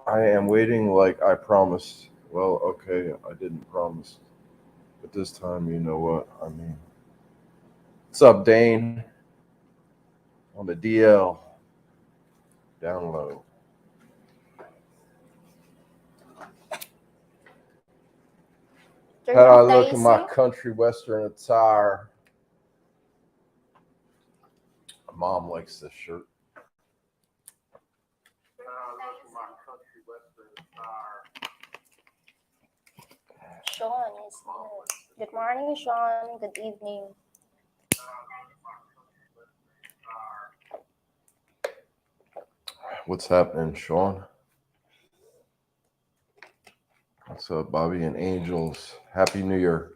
I am waiting like I promised. Well, okay, I didn't promise. But this time, you know what I mean. What's up, Dane? On the DL. Down low. How do I Turn look in my Daisy. country western attire? My mom likes this shirt. Sean is here. Good morning, Sean. Good evening. What's happening, Sean? What's up, Bobby and Angels? Happy New Year.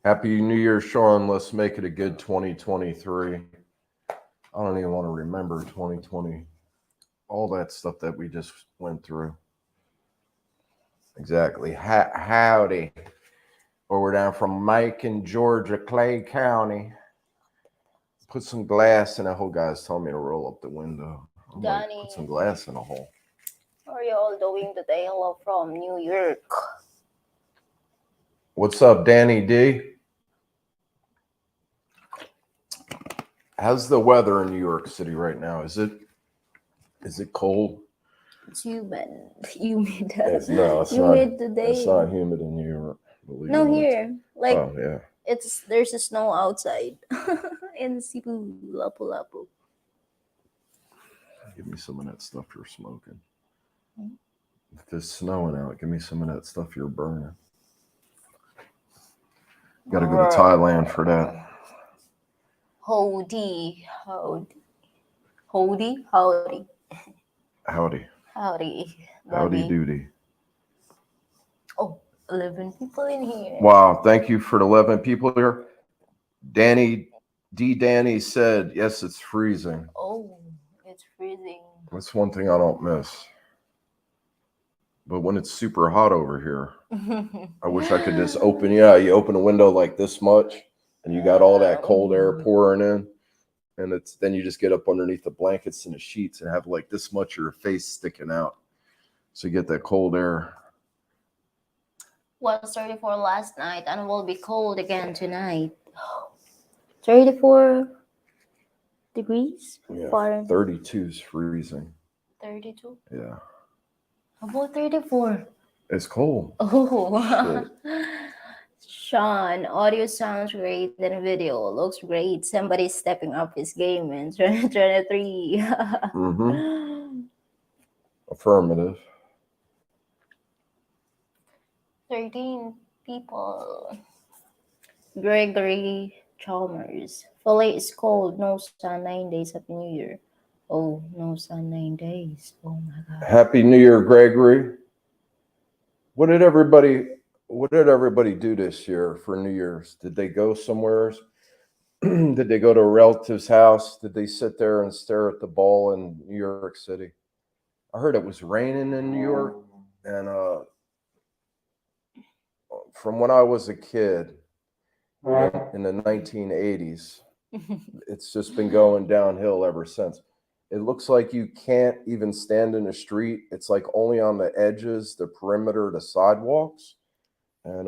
Happy New Year, Sean. Let's make it a good 2023. I don't even want to remember 2020. All that stuff that we just went through. Exactly. Howdy. Or we're down from Mike in Georgia, Clay County. Put some glass in a hole. Guys telling me to roll up the window. I'm like, put some Danny, glass in a hole. how are you all doing today? Hello from New York. What's up, Danny D? How's the weather in New York City right now? Is it cold? It's humid. Humid. It's no, it's humid not. today. It's not humid in New York. No, here. Like Oh yeah. there's a snow outside in Cebu, Lapu-Lapu. Give me some of that stuff you're smoking. If there's snowing out, give me some of that stuff you're burning. Got to go to Thailand for that. Howdy, howdy, howdy, howdy, Howdy. howdy, Howdy Bobby. doody. Oh, 11 people in here. Wow, thank you for the 11 people here. Danny said, yes, it's freezing. Oh, it's freezing. That's one thing I don't miss. But when it's super hot over here, I wish I could just open. Yeah, you open a window like this much, and you got all that cold air pouring in, and then you just get up underneath the blankets and the sheets and have like this much of your face sticking out, so you get that cold air. Was 34 last night and will be cold again tonight. 34 degrees? Yeah, Fahrenheit. 32 is freezing. 32? Yeah. How about 34? It's cold. Oh. Sean, audio sounds great and video looks great. Somebody's stepping up his game in 2023. Affirmative. 13 people. Gregory Chalmers. Philly is cold. No sun 9 days. Happy New Year. Oh, no sun 9 days. Oh my God. Happy New Year, Gregory. What did everybody do this year for New Year's? Did they go somewhere? Did they go to a relative's house? Did they sit there and stare at the ball in New York City? I heard it was raining in New York, and from when I was a kid in the 1980s, it's just been going downhill ever since. It looks like you can't even stand in the street. It's like only on the edges, the perimeter, the sidewalks, and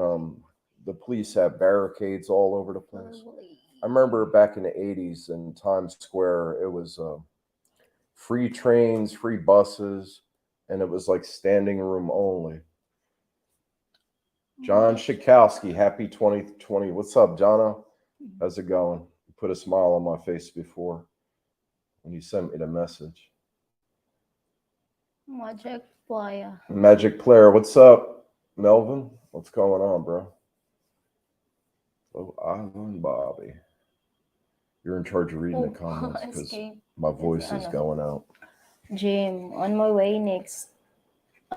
the police have barricades all over the place. I remember back in the 80s in Times Square, it was free trains, free buses, and it was like standing room only. John Shikowski, happy 2020. What's up, Jono? How's it going? You put a smile on my face before when you sent me the message. Magic Player. What's up, Melvin? What's going on, bro? Oh, Island Bobby. You're in charge of reading the comments because my voice is going out. Jim, on my way next.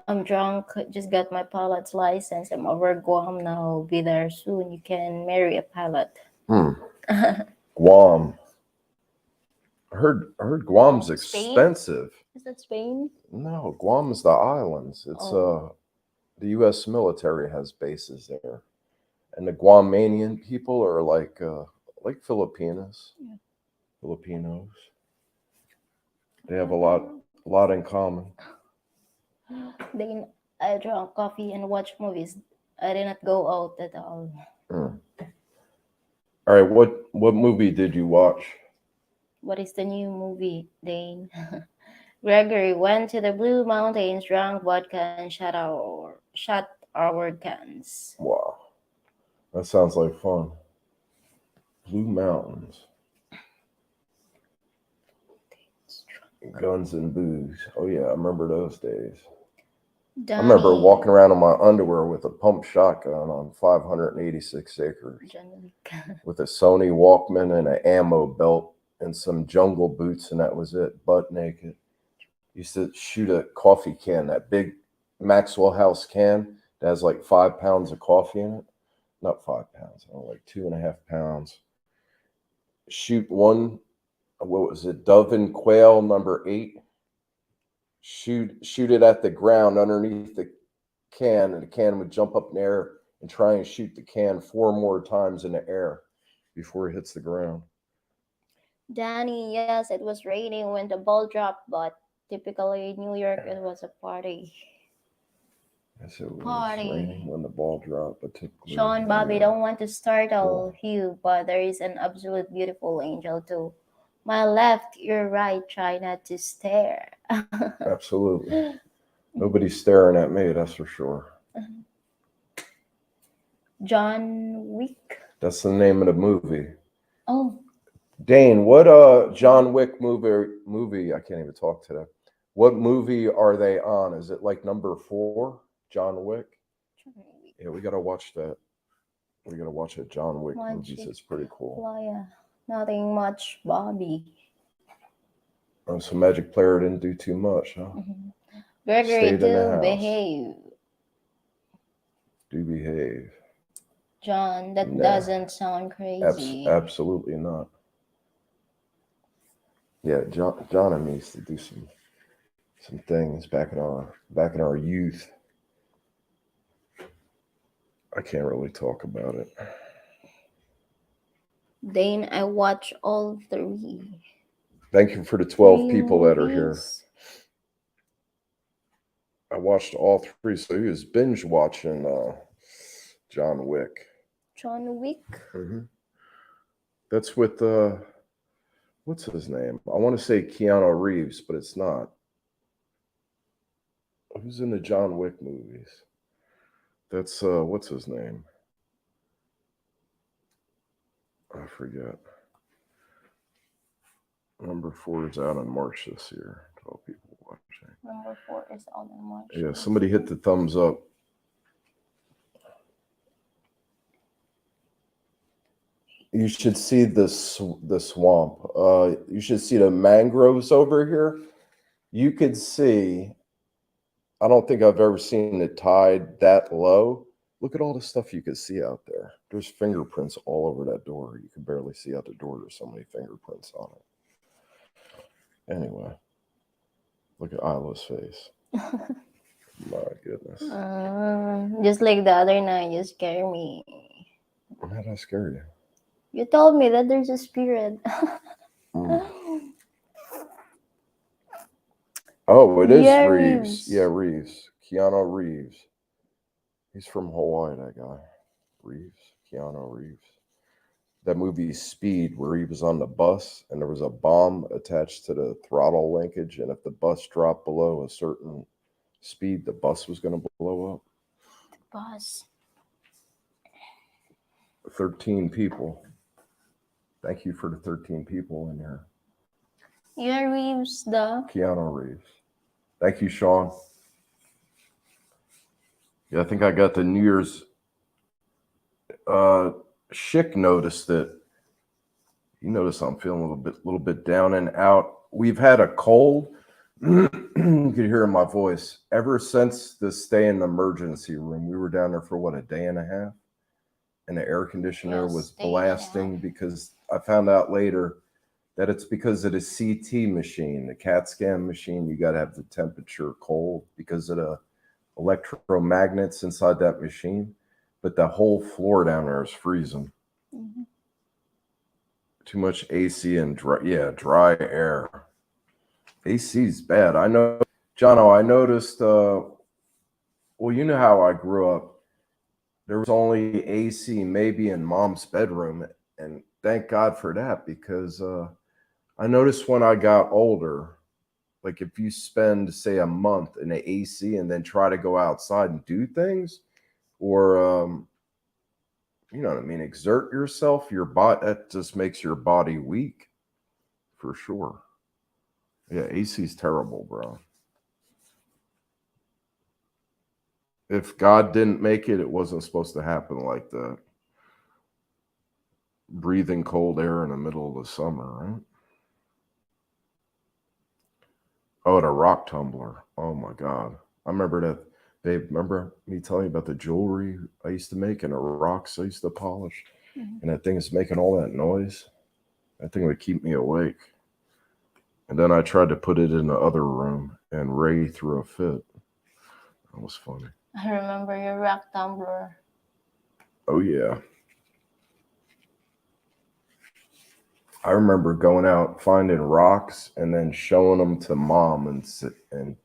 I'm drunk. Just got my pilot's license. I'm over Guam now. Be there soon. You can marry a pilot. Guam. I heard Guam's expensive. Is that Spain? No, Guam's the islands. It's the U.S. military has bases there, and the Guamanian people are like Filipinos. Yeah. Filipinos. They have a lot in common. Then I drank coffee and watched movies. I did not go out at all. Mm. All right, what movie did you watch? What is the new movie, Dane? Gregory went to the Blue Mountains, drank vodka, and shot our cans. Wow, that sounds like fun. Blue Mountains, guns and booze. Oh yeah, I remember those days. I remember Donnie, walking around in my underwear with a pump shotgun on 586 acres John Wick. with a Sony Walkman and an ammo belt and some jungle boots, and that was it, butt naked. Used to shoot a coffee can, that big Maxwell House can that has like 5 pounds of coffee in it. Not 5 pounds, like 2.5 pounds. Shoot one, what was it, Dove and Quail number 8. Shoot it at the ground underneath the can, and the can would jump up in the air and try and shoot the can 4 more times in the air before it hits the ground. Danny, yes, it was raining when the ball dropped, but typically in New York it was a party. Yes, it was Party. raining when the ball dropped, but typically. Sean, Bobby, yeah. don't want to startle you, but there is an absolute beautiful angel too. My left, your right, try not to stare. Absolutely. Nobody's staring at me, that's for sure. John Wick. That's the name of the movie. Oh, Dane, what John Wick movie? I can't even talk today. What movie are they on? Is it like number 4, John Wick? John Wick. Yeah, we gotta watch that. We gotta watch a John Wick Magic movies. It's pretty cool. Playa. Nothing much, Bobby. Oh, so Magic Player didn't do too much, huh? Gregory, Stayed in the do house. behave. Do behave. John, that Nah. doesn't sound crazy. Absolutely not. Yeah, John and me used to do some things back in our youth. I can't really talk about it. Dane, I watch all 3. Thank you for the 12 Three people that are here. movies. I watched all 3, so he was binge watching John Wick. John Wick. Mm-hmm. That's with what's his name? I want to say Keanu Reeves, but it's not. Who's in the John Wick movies? That's what's his name? I forget. Number 4 is out in March this year. 12 people watching. Number 4 is out in March. Yeah, somebody hit the thumbs up. You should see the swamp. You should see the mangroves over here. You could see. I don't think I've ever seen the tide that low. Look at all the stuff you could see out there. There's fingerprints all over that door. You can barely see out the door. There's so many fingerprints on it. Anyway, look at Isla's face. My goodness. Just like the other night, you scare me. How did I scare you? You told me that there's a spirit. Oh, it is Yeah, Reeves. Reeves. Yeah, Reeves. Keanu Reeves. He's from Hawaii, that guy. Keanu Reeves. That movie Speed, where he was on the bus and there was a bomb attached to the throttle linkage, and if the bus dropped below a certain speed, the bus was going to blow up. Bus. 13 people. Thank you for the 13 people in here. Yeah, Reeves, the Keanu Reeves. Thank you, Sean. Yeah, I think I got the New Year's. Schick noticed that. You notice I'm feeling a little bit down and out. We've had a cold. You could hear in my voice ever since the stay in the emergency room. We were down there for what, a day and a half, and the air conditioner was blasting because I found out later that it's because of the CT machine, the CAT scan machine. You got to have the temperature cold because of the electromagnets inside that machine. But the whole floor down there is freezing. Mm-hmm. Too much AC and dry air. AC is bad. I know Jono, I noticed. Well, you know how I grew up. There was only AC maybe in mom's bedroom, and thank God for that because I noticed when I got older, like if you spend say a month in the AC and then try to go outside and do things, or you know what I mean, exert yourself, your body that just makes your body weak for sure. Yeah, AC's terrible, bro. If God didn't make it, it wasn't supposed to happen like that. Breathing cold air in the middle of the summer, right? Oh, the rock tumbler. Oh my God. I remember that, babe. Remember me telling you about the jewelry I used to make and the rocks I used to polish? Mhm. And that thing is making all that noise. That thing would keep me awake. And then I tried to put it in the other room, and Ray threw a fit. That was funny. I remember your rock tumbler. Oh, yeah. I remember going out, finding rocks, and then showing them to mom. And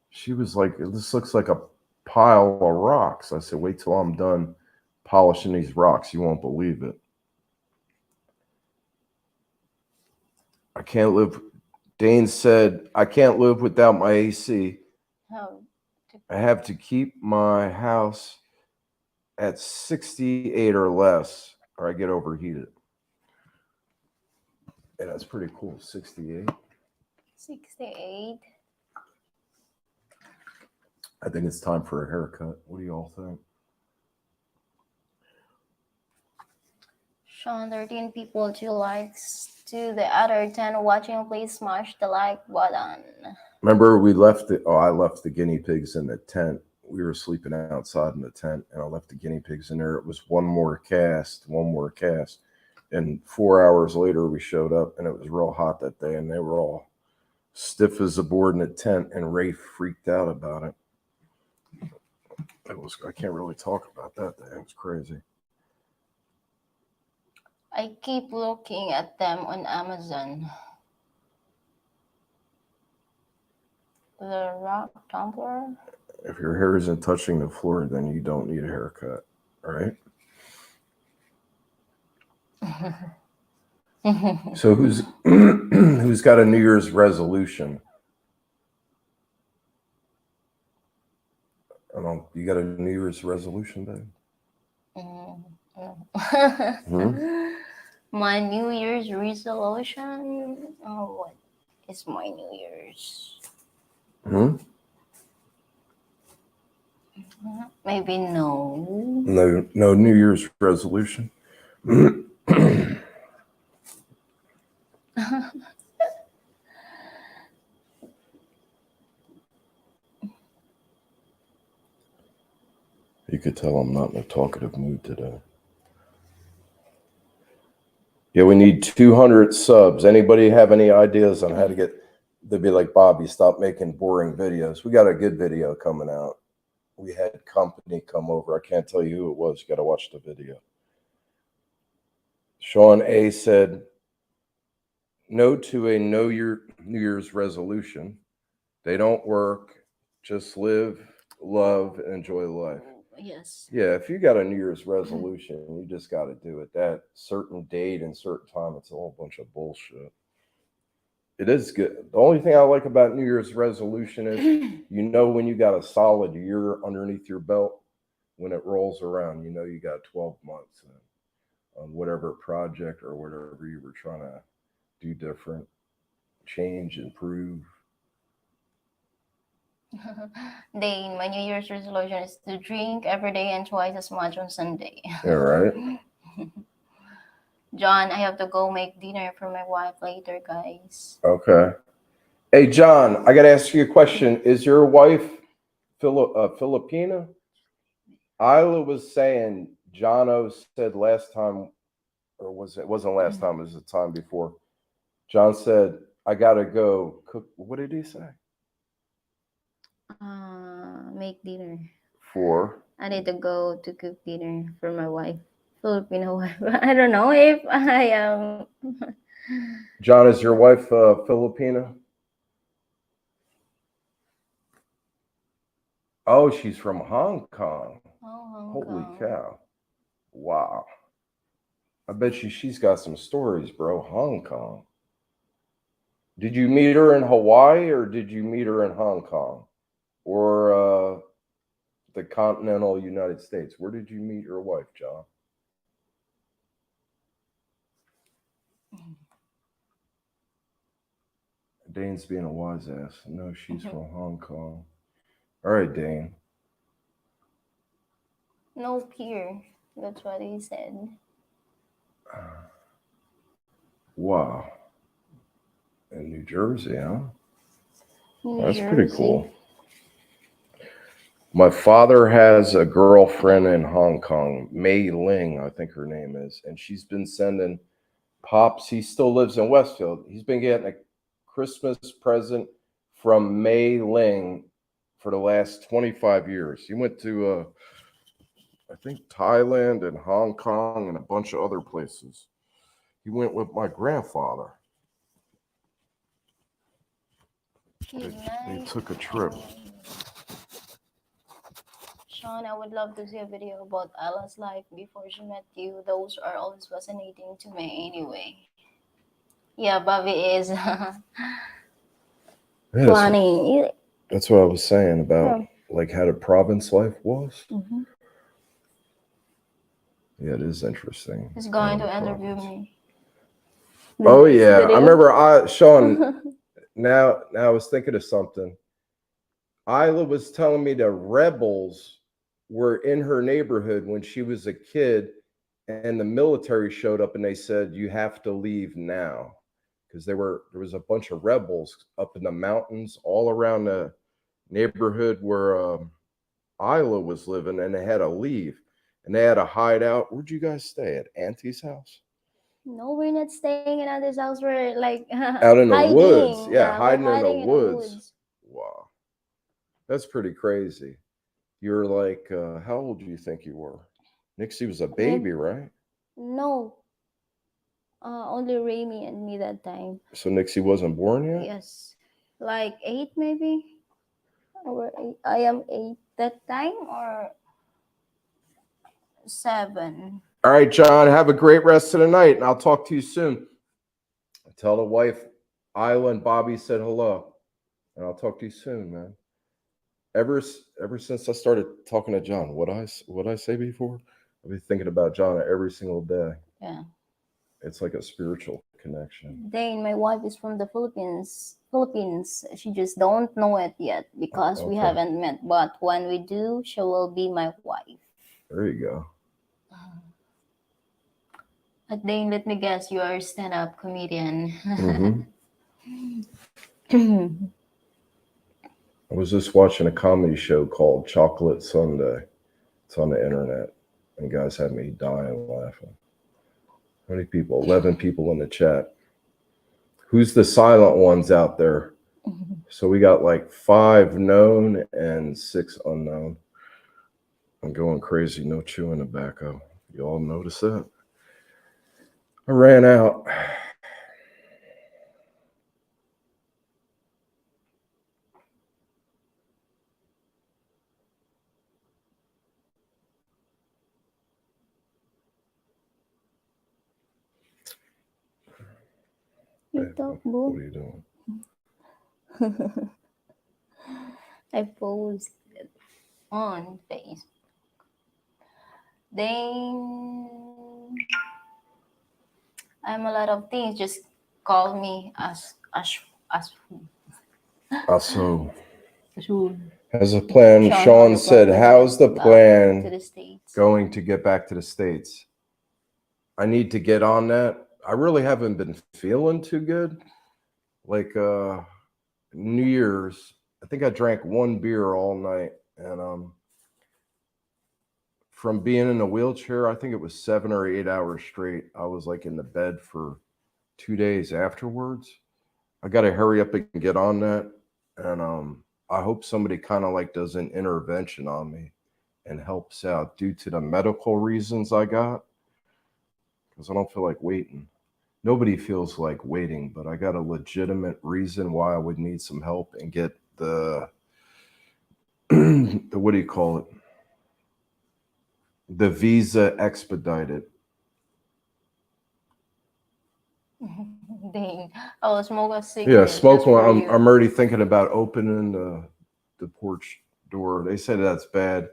she was like, "This looks like a pile of rocks." I said, "Wait till I'm done polishing these rocks. You won't believe it." I can't live. Dane said, "I can't live without my AC. How I have to keep my house at 68 or less, or I get overheated." And that's pretty cool. 68. 68. I think it's time for a haircut. What do you all think? Sean, 13 people, 2 likes. To the other 10 watching, please smash the like button. Remember, we left the. Oh, I left the guinea pigs in the tent. We were sleeping outside in the tent, and I left the guinea pigs in there. It was one more cast, one more cast. And 4 hours later, we showed up, and it was real hot that day, and they were all stiff as a board in the tent, and Ray freaked out about it. I can't really talk about that day. It was crazy. I keep looking at them on Amazon. The rock tumbler? If your hair isn't touching the floor, then you don't need a haircut, right? So who's who's got a New Year's resolution? I don't. You got a New Year's resolution, babe? My New Year's resolution? Oh, what is my New Year's? Maybe no. No New Year's resolution. You could tell I'm not in a talkative mood today. Yeah, we need 200 subs. Anybody have any ideas on how to get? They'd be like, Bobby, stop making boring videos. We got a good video coming out. We had company come over. I can't tell you who it was. You got to watch the video. Sean A said, "No to a New Year's resolution. They don't work. Just live, love, and enjoy life." Yes. Yeah, if you got a New Year's resolution, you just got to do it. That certain date and certain time, it's a whole bunch of bullshit. It is good. The only thing I like about New Year's resolution is you know when you got a solid year underneath your belt, when it rolls around, you know you got 12 months on whatever project or whatever you were trying to do different, change, improve. Dane, my New Year's resolution is to drink every day and twice as much on Sunday. Yeah, right. John, I have to go make dinner for my wife later, guys. Okay. Hey, John, I got to ask you a question. Is your wife Filipina? Isla was saying, Jono said last time, or it wasn't last time, it was the time before. John said, I got to go cook. What did he say? Make dinner. For? I need to go to cook dinner for my wife. Filipino wife. I don't know if I am. John, is your wife Filipina? Oh, she's from Hong Kong. Oh, Hong Holy Kong. cow. Wow. I bet she's got some stories, bro. Hong Kong. Did you meet her in Hawaii or did you meet her in Hong Kong? Or the continental United States? Where did you meet your wife, John? Dane's being a wise ass. No, she's from Hong Kong. All right, Dane. No peer. That's what he said. Wow. In New Jersey, huh? New That's pretty Jersey. cool. My father has a girlfriend in Hong Kong, Mei Ling, I think her name is, and she's been sending Pops. He still lives in Westfield. He's been getting a Christmas present from Mei Ling for the last 25 years. He went to, I think, Thailand and Hong Kong and a bunch of other places. He went with my grandfather. They took a trip. Sean, I would love to see a video about Ella's life before she met you. Those are always fascinating to me anyway. Yeah, Bobby is planning. That's what I was saying about like how the province life was. Mm-hmm. Yeah, it is interesting. He's going to interview me. Oh yeah, I remember Sean. Now I was thinking of something. Isla was telling me the rebels were in her neighborhood when she was a kid, and the military showed up and they said you have to leave now because there was a bunch of rebels up in the mountains all around the neighborhood where Isla was living, and they had to leave and they had to hide out. Where'd you guys stay at? Auntie's house? No, we're not staying in Auntie's house. We're like out in the hiding. woods. Yeah, hiding hiding in the woods. Wow, that's pretty crazy. You're like, how old do you think you were? Nixie was a baby, right? No. Only Remy and me that time. So Nixie wasn't born yet? Yes. Like 8 maybe? Or 8. I am 8 that time or 7. All right, John, have a great rest of the night and I'll talk to you soon. Tell the wife Isla and Bobby said hello. And I'll talk to you soon, man. Ever since I started talking to John, what I say before? I've been thinking about John every single day. Yeah. It's like a spiritual connection. Dane, my wife is from the Philippines. She just don't know it yet because we haven't met. But when we do, she will be my wife. There you go. But Dane, let me guess, you are a stand-up comedian. Mm-hmm. I was just watching a comedy show called Chocolate Sunday. It's on the internet, and guys had me dying laughing. How many people? 11 people in the chat. Who's the silent ones out there? So we got like 5 known and 6 unknown. I'm going crazy. No chewing tobacco. You all notice that? I ran out. What are you doing? I posted on Facebook. Then I'm a lot of things. Just call me as So, has a plan. Sean said, "How's the plan going to get back to the States?" I need to get on that. I really haven't been feeling too good. Like New Year's, I think I drank 1 beer all night, and from being in a wheelchair, I think it was 7 or 8 hours straight. I was like in the bed for 2 days afterwards. I got to hurry up and get on that, and I hope somebody kind of like does an intervention on me and helps out due to the medical reasons I got, because I don't feel like waiting. Nobody feels like waiting, but I got a legitimate reason why I would need some help and get the what do you call it? The visa expedited. Dang. Oh, smoke a Yeah, cigarette. smoke Just one. for I'm you. already thinking about opening the porch door. They said that's bad.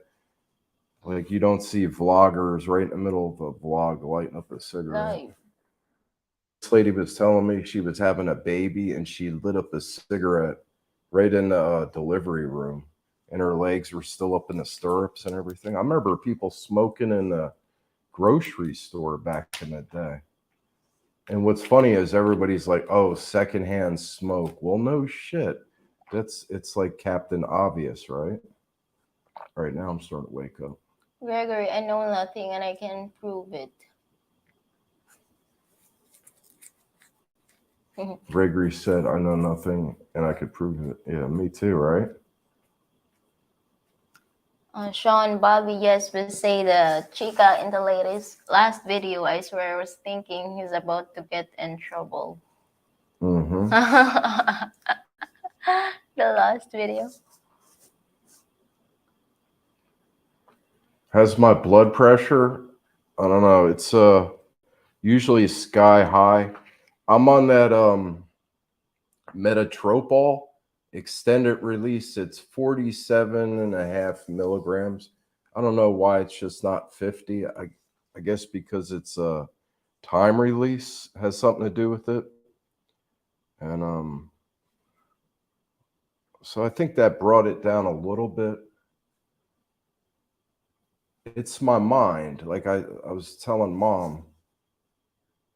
Like you don't see vloggers right in the middle of a vlog lighting up a cigarette. Like, This lady was telling me she was having a baby and she lit up a cigarette right in the delivery room, and her legs were still up in the stirrups and everything. I remember people smoking in the grocery store back in the day. And what's funny is everybody's like, "Oh, secondhand smoke." Well, no shit. It's like Captain Obvious, right? Right now, I'm starting to wake up. Gregory, I know nothing and I can prove it. Gregory said, "I know nothing, and I could prove it." Yeah, me too, right? Sean Bobby, yes, will say the chica in the last video. I swear I was thinking he's about to get in trouble. Mm-hmm. The last video. Has my blood pressure? I don't know. It's usually sky high. I'm on that Metatropol extended release. It's 47.5 milligrams. I don't know why it's just not 50. I guess because it's a time release has something to do with it. And so I think that brought it down a little bit. It's my mind. Like I was telling mom,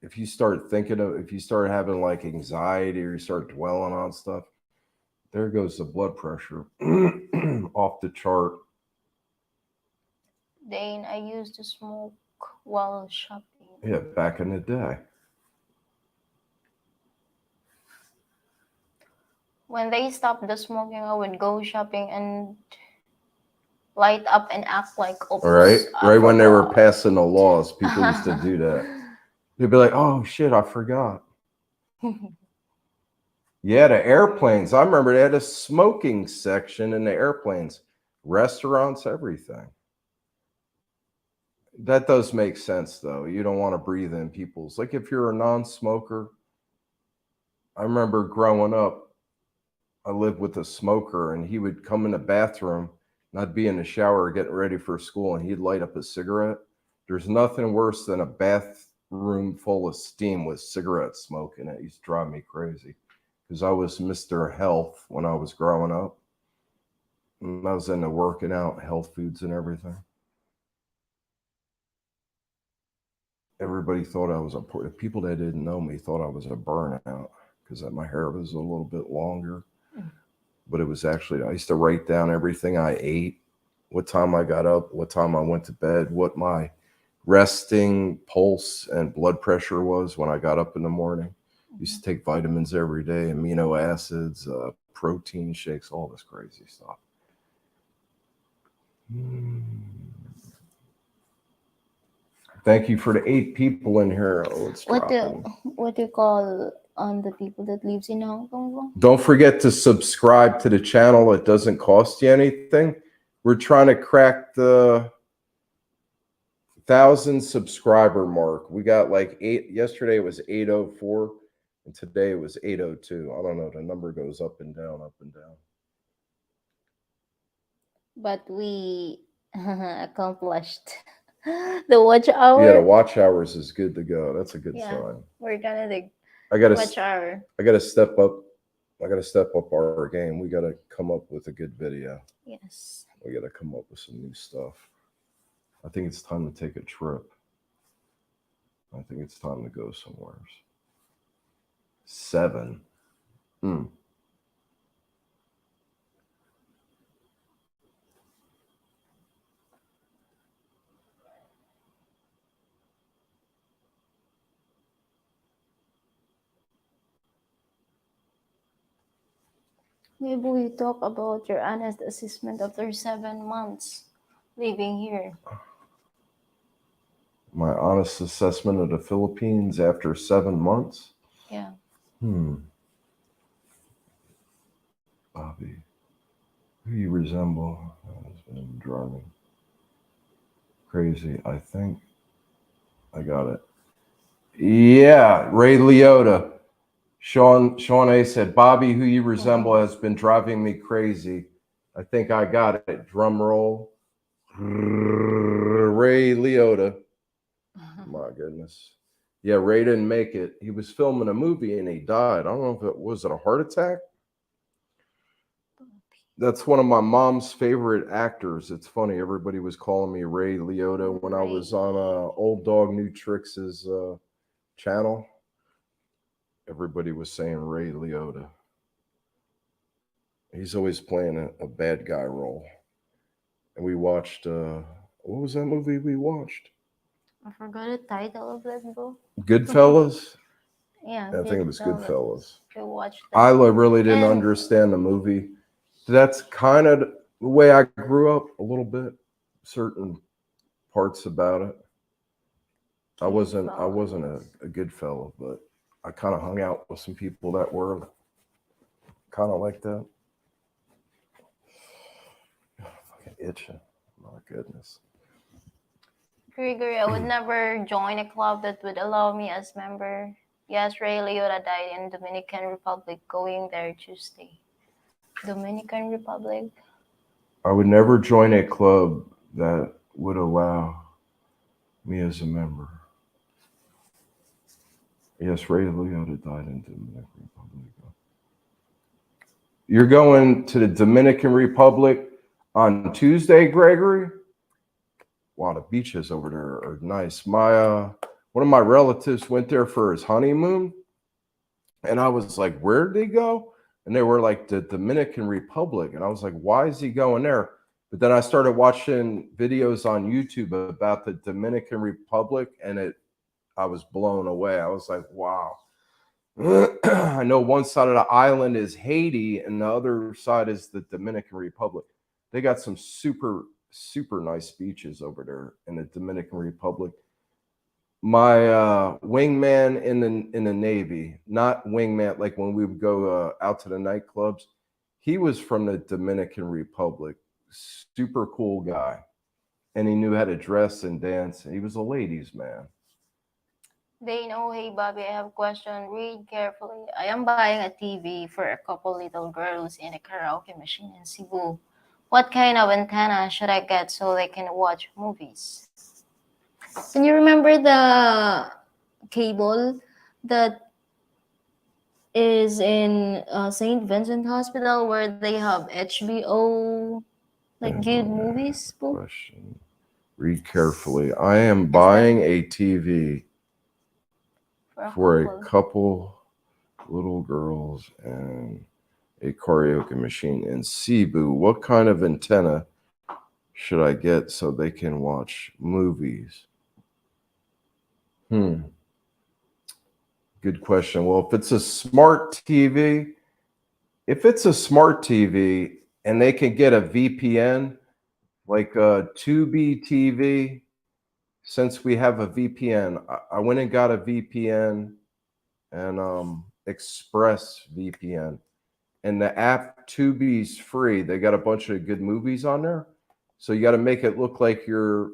if you start if you start having like anxiety or you start dwelling on stuff, there goes the blood pressure off the chart. Dane, I used to smoke while shopping. Yeah, back in the day. When they stopped the smoking, I would go shopping and light up and act like, oops, All right. I Right when they were forgot. passing the laws, people used to do that. They'd be like, oh shit, I forgot. Yeah, the airplanes. I remember they had a smoking section in the airplanes, restaurants, everything. That does make sense though. You don't want to breathe in people's, like if you're a non-smoker. I remember growing up, I lived with a smoker and he would come in the bathroom and I'd be in the shower getting ready for school and he'd light up a cigarette. There's nothing worse than a bathroom full of steam with cigarette smoke in it. It used to drive me crazy because I was Mr. Health when I was growing up. And I was into working out, health foods and everything. Everybody thought I was people that didn't know me thought I was a burnout because my hair was a little bit longer. But it was actually, I used to write down everything I ate, what time I got up, what time I went to bed, what my resting pulse and blood pressure was when I got up in the morning. Used to take vitamins every day, amino acids, protein shakes, all this crazy stuff. Thank you for the 8 people in here. Oh, it's dropping. What do you call on the people that lives in Hong Kong? Don't forget to subscribe to the channel. It doesn't cost you anything. We're trying to crack the 1,000 subscriber mark. We got like 8. Yesterday it was 804, and today it was 802. I don't know. The number goes up and down, up and down. But we accomplished the watch hour. Yeah, the watch hours is good to go. That's a good sign. We're gonna the watch hour. I gotta step up. I gotta step up our game. We gotta come up with a good video. Yes. We gotta come up with some new stuff. I think it's time to take a trip. I think it's time to go somewhere. 7. Maybe we talk about your honest assessment after 7 months living here. My honest assessment of the Philippines after 7 months? Yeah. Bobby, who you resemble? and driving crazy. I think I got it. Yeah, Ray Liotta. Sean A said, Bobby, who you resemble, has been driving me crazy. I think I got it. Drum roll. Ray Liotta. My goodness. Yeah, Ray didn't make it. He was filming a movie and he died. I don't know if it was a heart attack. That's one of my mom's favorite actors. It's funny. Everybody was calling me Ray Liotta when I was on Old Dog New Tricks' channel. Everybody was saying Ray Liotta. He's always playing a bad guy role. And we watched, what was that movie we watched? I forgot the title of that book. Goodfellas? Yeah, I think it was Goodfellas. We watched that. I really didn't And- understand the movie. That's kind of the way I grew up a little bit. Certain parts about it. I wasn't a good fellow, but I kind of hung out with some people that were kind of like that. Fucking itching. My goodness. Gregory, I would never join a club that would allow me as member. Yes, Ray Liotta died in Dominican Republic. Going there Tuesday. Dominican Republic. I would never join a club that would allow me as a member. Yes, Ray Liotta died in Dominican Republic. You're going to the Dominican Republic on Tuesday, Gregory? Wow, the beaches over there are nice. My one of my relatives went there for his honeymoon, and I was like, "Where'd they go?" And they were like, "The Dominican Republic," and I was like, "Why is he going there?" But then I started watching videos on YouTube about the Dominican Republic, and I was blown away. I was like, "Wow." I know one side of the island is Haiti and the other side is the Dominican Republic. They got some super, super nice beaches over there in the Dominican Republic. My wingman in the Navy, not wingman like when we would go out to the nightclubs, he was from the Dominican Republic. Super cool guy. And he knew how to dress and dance. He was a ladies' man. They know, hey Bobby, I have a question. Read carefully. I am buying a TV for a couple little girls in a karaoke machine in Cebu. What kind of antenna should I get so they can watch movies? Can you remember the cable that is in St. Vincent Hospital where they have HBO, like good movies? Question. Read carefully. I am buying a TV for a couple little girls and a karaoke machine in Cebu. What kind of antenna should I get so they can watch movies? Good question. Well, if it's a smart TV and they can get a VPN, like a Tubi TV, since we have a VPN, I went and got a VPN and Express VPN. And the app Tubi's free. They got a bunch of good movies on there. So you got to make it look like you're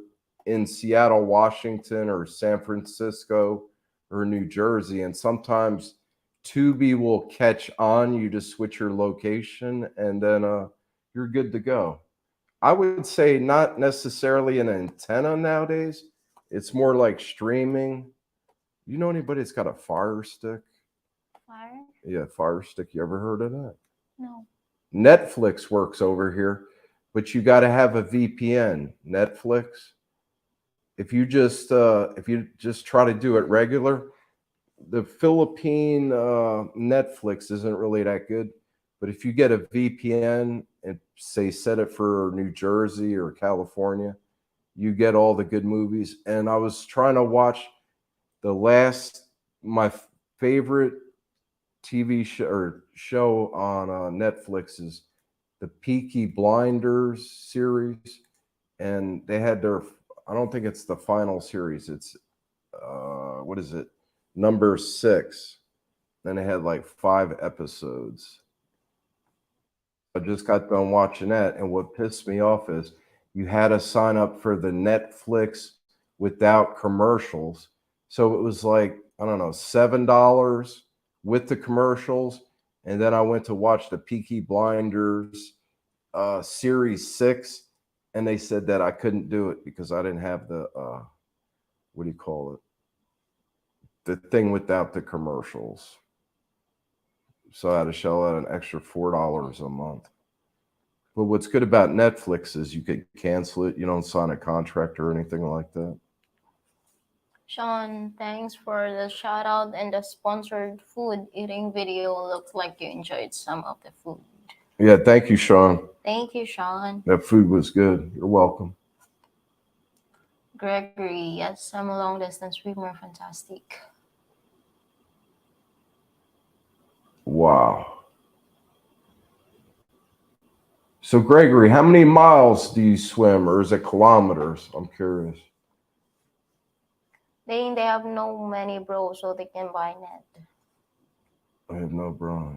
in Seattle, Washington, or San Francisco or New Jersey. And sometimes Tubi will catch on. You just switch your location and then you're good to go. I would say not necessarily an antenna nowadays. It's more like streaming. You know anybody that's got a Fire Stick? Fire? Yeah, Fire Stick. You ever heard of that? No. Netflix works over here, but you got to have a VPN. Netflix. If you just try to do it regular, the Philippine Netflix isn't really that good. But if you get a VPN and say set it for New Jersey or California, you get all the good movies. And I was trying to watch my favorite TV show on Netflix is the Peaky Blinders series, and they had I don't think it's the final series. It's what is it? Number 6. Then they had like 5 episodes. I just got done watching that, and what pissed me off is you had to sign up for the Netflix without commercials. So it was like, I don't know, $7 with the commercials. And then I went to watch the Peaky Blinders series 6, and they said that I couldn't do it because I didn't have the what do you call it? The thing without the commercials. So I had to shell out an extra $4 a month. But what's good about Netflix is you could cancel it. You don't sign a contract or anything like that. Sean, thanks for the shout out and the sponsored food eating video. Looks like you enjoyed some of the food. Yeah, thank you, Sean. Thank you, Sean. That food was good. You're welcome. Gregory, yes, I'm a long distance swimmer. Fantastic. Wow. So, Gregory, how many miles do you swim, or is it kilometers? I'm curious. They have no money, bro, so they can buy net. I have no bra.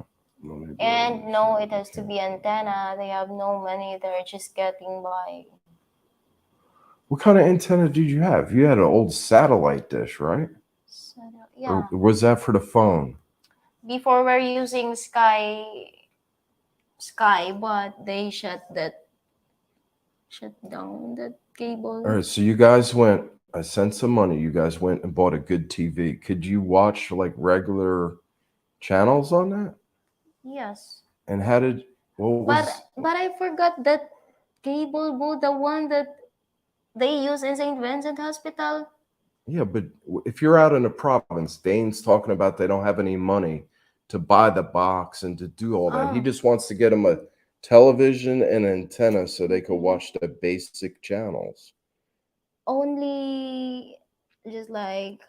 And no, it has to be antenna. They have no money. They're just getting by. What kind of antenna did you have? You had an old satellite dish, right? So, yeah. Or was that for the phone? Before we're using Sky, but they shut down that cable. All right, so you guys went. I sent some money. You guys went and bought a good TV. Could you watch like regular channels on that? Yes. And how did? What was? But I forgot that cable boo, the one that they use in St. Vincent Hospital. Yeah, but if you're out in a province, Dane's talking about they don't have any money to buy the box and to do all that. He just wants to get them a television and antenna so they could watch the basic channels. Only just like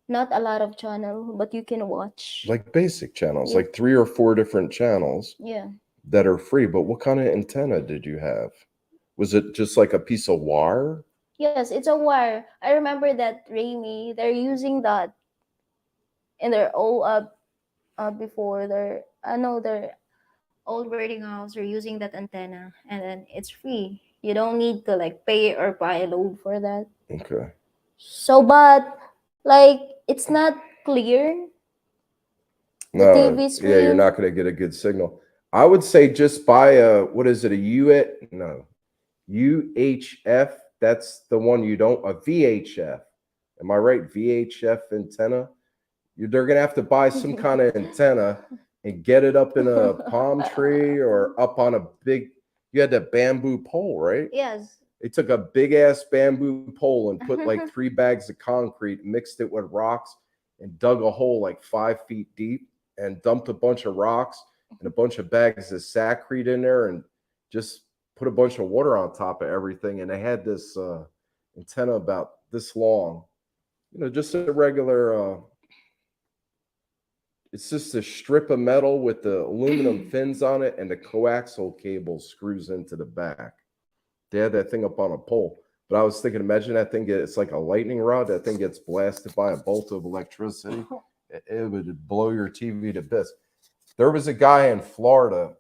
not a lot of channel, but you can watch. Like basic channels, Yeah. like 3 or 4 different channels Yeah. that are free. But what kind of antenna did you have? Was it just like a piece of wire? Yes, it's a wire. I remember that Raimi, they're using that in their old before their their old boarding house. They're using that antenna, and then it's free. You don't need to like pay or buy a load for that. Okay. So, but like it's not clear. The No, TV yeah, you're screen. not going to get a good signal. I would say just buy a, what is it, a U, no, UHF. That's the one you don't, a VHF. Am I right? VHF antenna. They're going to have to buy some kind of antenna and get it up in a palm tree or up on a big, you had that bamboo pole, right? Yes. They took a big ass bamboo pole and put like 3 bags of concrete, mixed it with rocks, and dug a hole like 5 feet deep and dumped a bunch of rocks and a bunch of bags of saccrete in there and just put a bunch of water on top of everything. And they had this antenna about this long, just a regular, it's just a strip of metal with the aluminum fins on it, and the coaxial cable screws into the back. They had that thing up on a pole. But I was thinking, imagine that thing it's like a lightning rod. That thing gets blasted by a bolt of electricity. It would blow your TV to bits. There was a guy in Florida,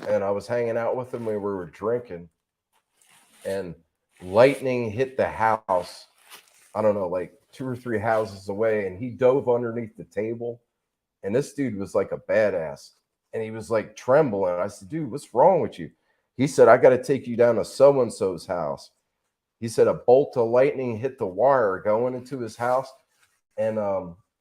and I was hanging out with him when we were drinking, and lightning hit the house. I don't know, like 2 or 3 houses away, and he dove underneath the table. And this dude was like a badass, and he was like trembling. I said, "Dude, what's wrong with you?" He said, "I got to take you down to so and so's house." He said a bolt of lightning hit the wire going into his house, and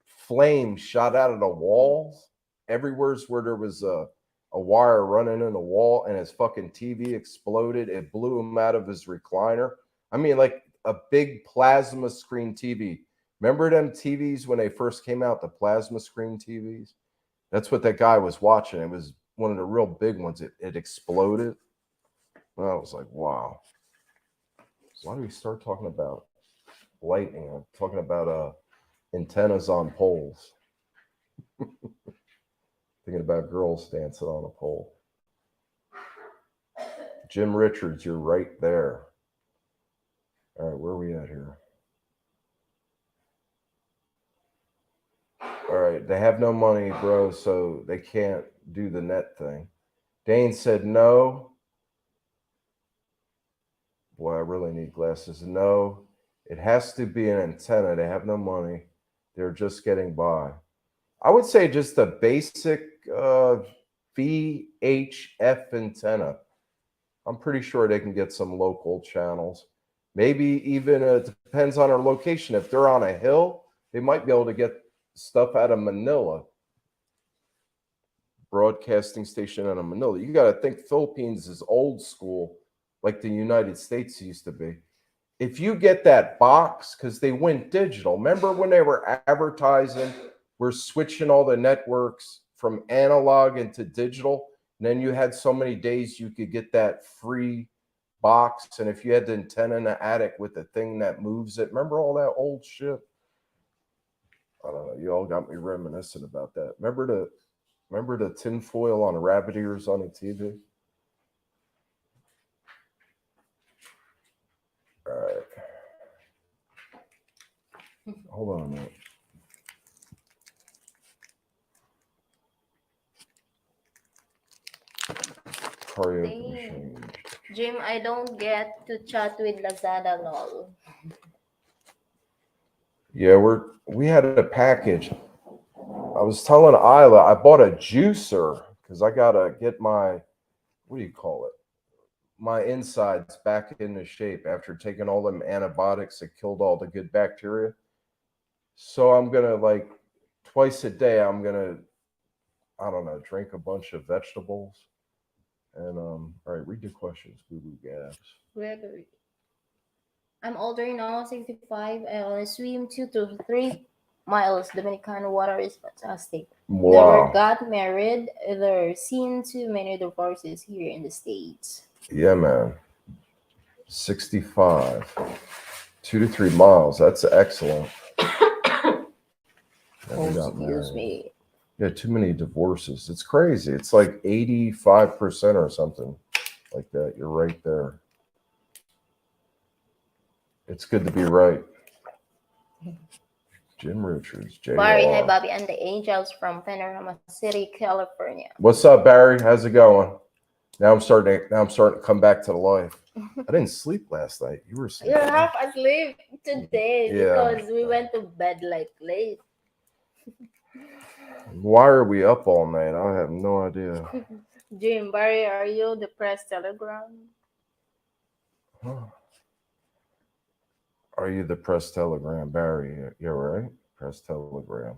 flames shot out of the walls everywhere's where there was a wire running in the wall, and his fucking TV exploded. It blew him out of his recliner. I mean, like a big plasma screen TV. Remember them TVs when they first came out, the plasma screen TVs? That's what that guy was watching. It was one of the real big ones. It exploded. I was like, wow. Why do we start talking about lightning? I'm talking about antennas on poles. Thinking about girls dancing on a pole. Jim Richards, you're right there. All right, where are we at here? All right, they have no money, bro, so they can't do the net thing. Dane said no. Boy, I really need glasses. No, it has to be an antenna. They have no money. They're just getting by. I would say just a basic VHF antenna. I'm pretty sure they can get some local channels. Maybe even it depends on our location. If they're on a hill, they might be able to get stuff out of Manila. Broadcasting station out of Manila. You got to think Philippines is old school, like the United States used to be. If you get that box, because they went digital. Remember when they were advertising, we're switching all the networks from analog into digital? And then you had so many days you could get that free box. And if you had the antenna in the attic with the thing that moves it, remember all that old shit? I don't know. You all got me reminiscing about that. Remember the tinfoil on rabbit ears on the TV? All right. Hold on a minute. Karaoke machine. Jim, I don't get to chat with Lazada lol. Yeah, we had a package. I was telling Isla I bought a juicer because I gotta get my, what do you call it? My insides back into shape after taking all them antibiotics that killed all the good bacteria. So I'm gonna like twice a day. I'm gonna, I don't know, drink a bunch of vegetables. And all right, read the questions. Boo boo gabs. Gregory. I'm older now, 65. I only swim 2 to 3 miles. Dominican water is fantastic. Never Wow. got married. There's seen too many divorces here in the States. Yeah, man. 65. 2 to 3 miles. That's excellent. Never got Excuse married. me. Yeah, too many divorces. It's crazy. It's like 85% or something like that. You're right there. It's good to be right. Jim Richards, Barry, hi JR. Bobby, and the Angels from Panorama City, California. What's up, Barry? How's it going? Now I'm starting to come back to the life. I didn't sleep last night. You were sleeping. You're half asleep today Yeah. because we went to bed like late. Why are we up all night? I have no idea. Jim, Barry, are you the press telegram? Huh. Are you the press telegram, Barry? You're right. Press telegram.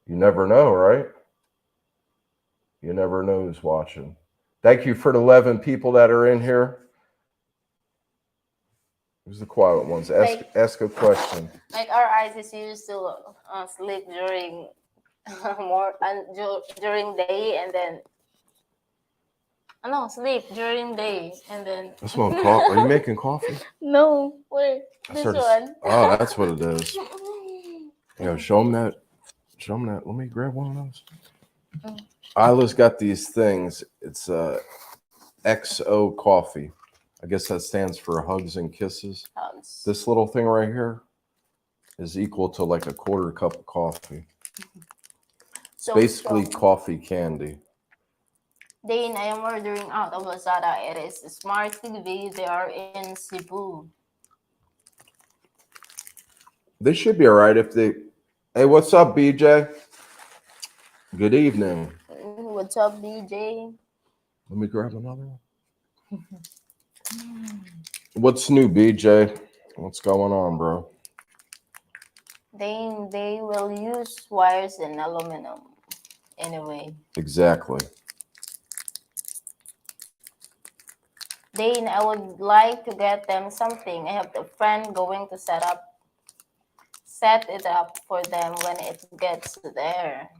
You never know, right? You never know who's watching. Thank you for the 11 people that are in here. Who's the quiet ones? Ask a question. Like our eyes is used to sleep during during day and then no sleep during day and then. That's what I'm call. Are you making coffee? No, wait, this one. Oh, that's what it is. Yeah, show them that. Show them that. Let me grab one of those. Isla's got these things. It's XO coffee. I guess that stands for hugs and kisses. Hugs. This little thing right here is equal to like a quarter cup of coffee. So basically coffee candy. Dane, I am ordering out of Lazada. It is a smart TV. They are in Cebu. They should be all right if they. Hey, what's up, BJ? Good evening. What's up, BJ? Let me grab another one. What's new, BJ? What's going on, bro? They will use wires and aluminum anyway. Exactly. Dane, I would like to get them something. I have a friend going to set it up for them when it gets there.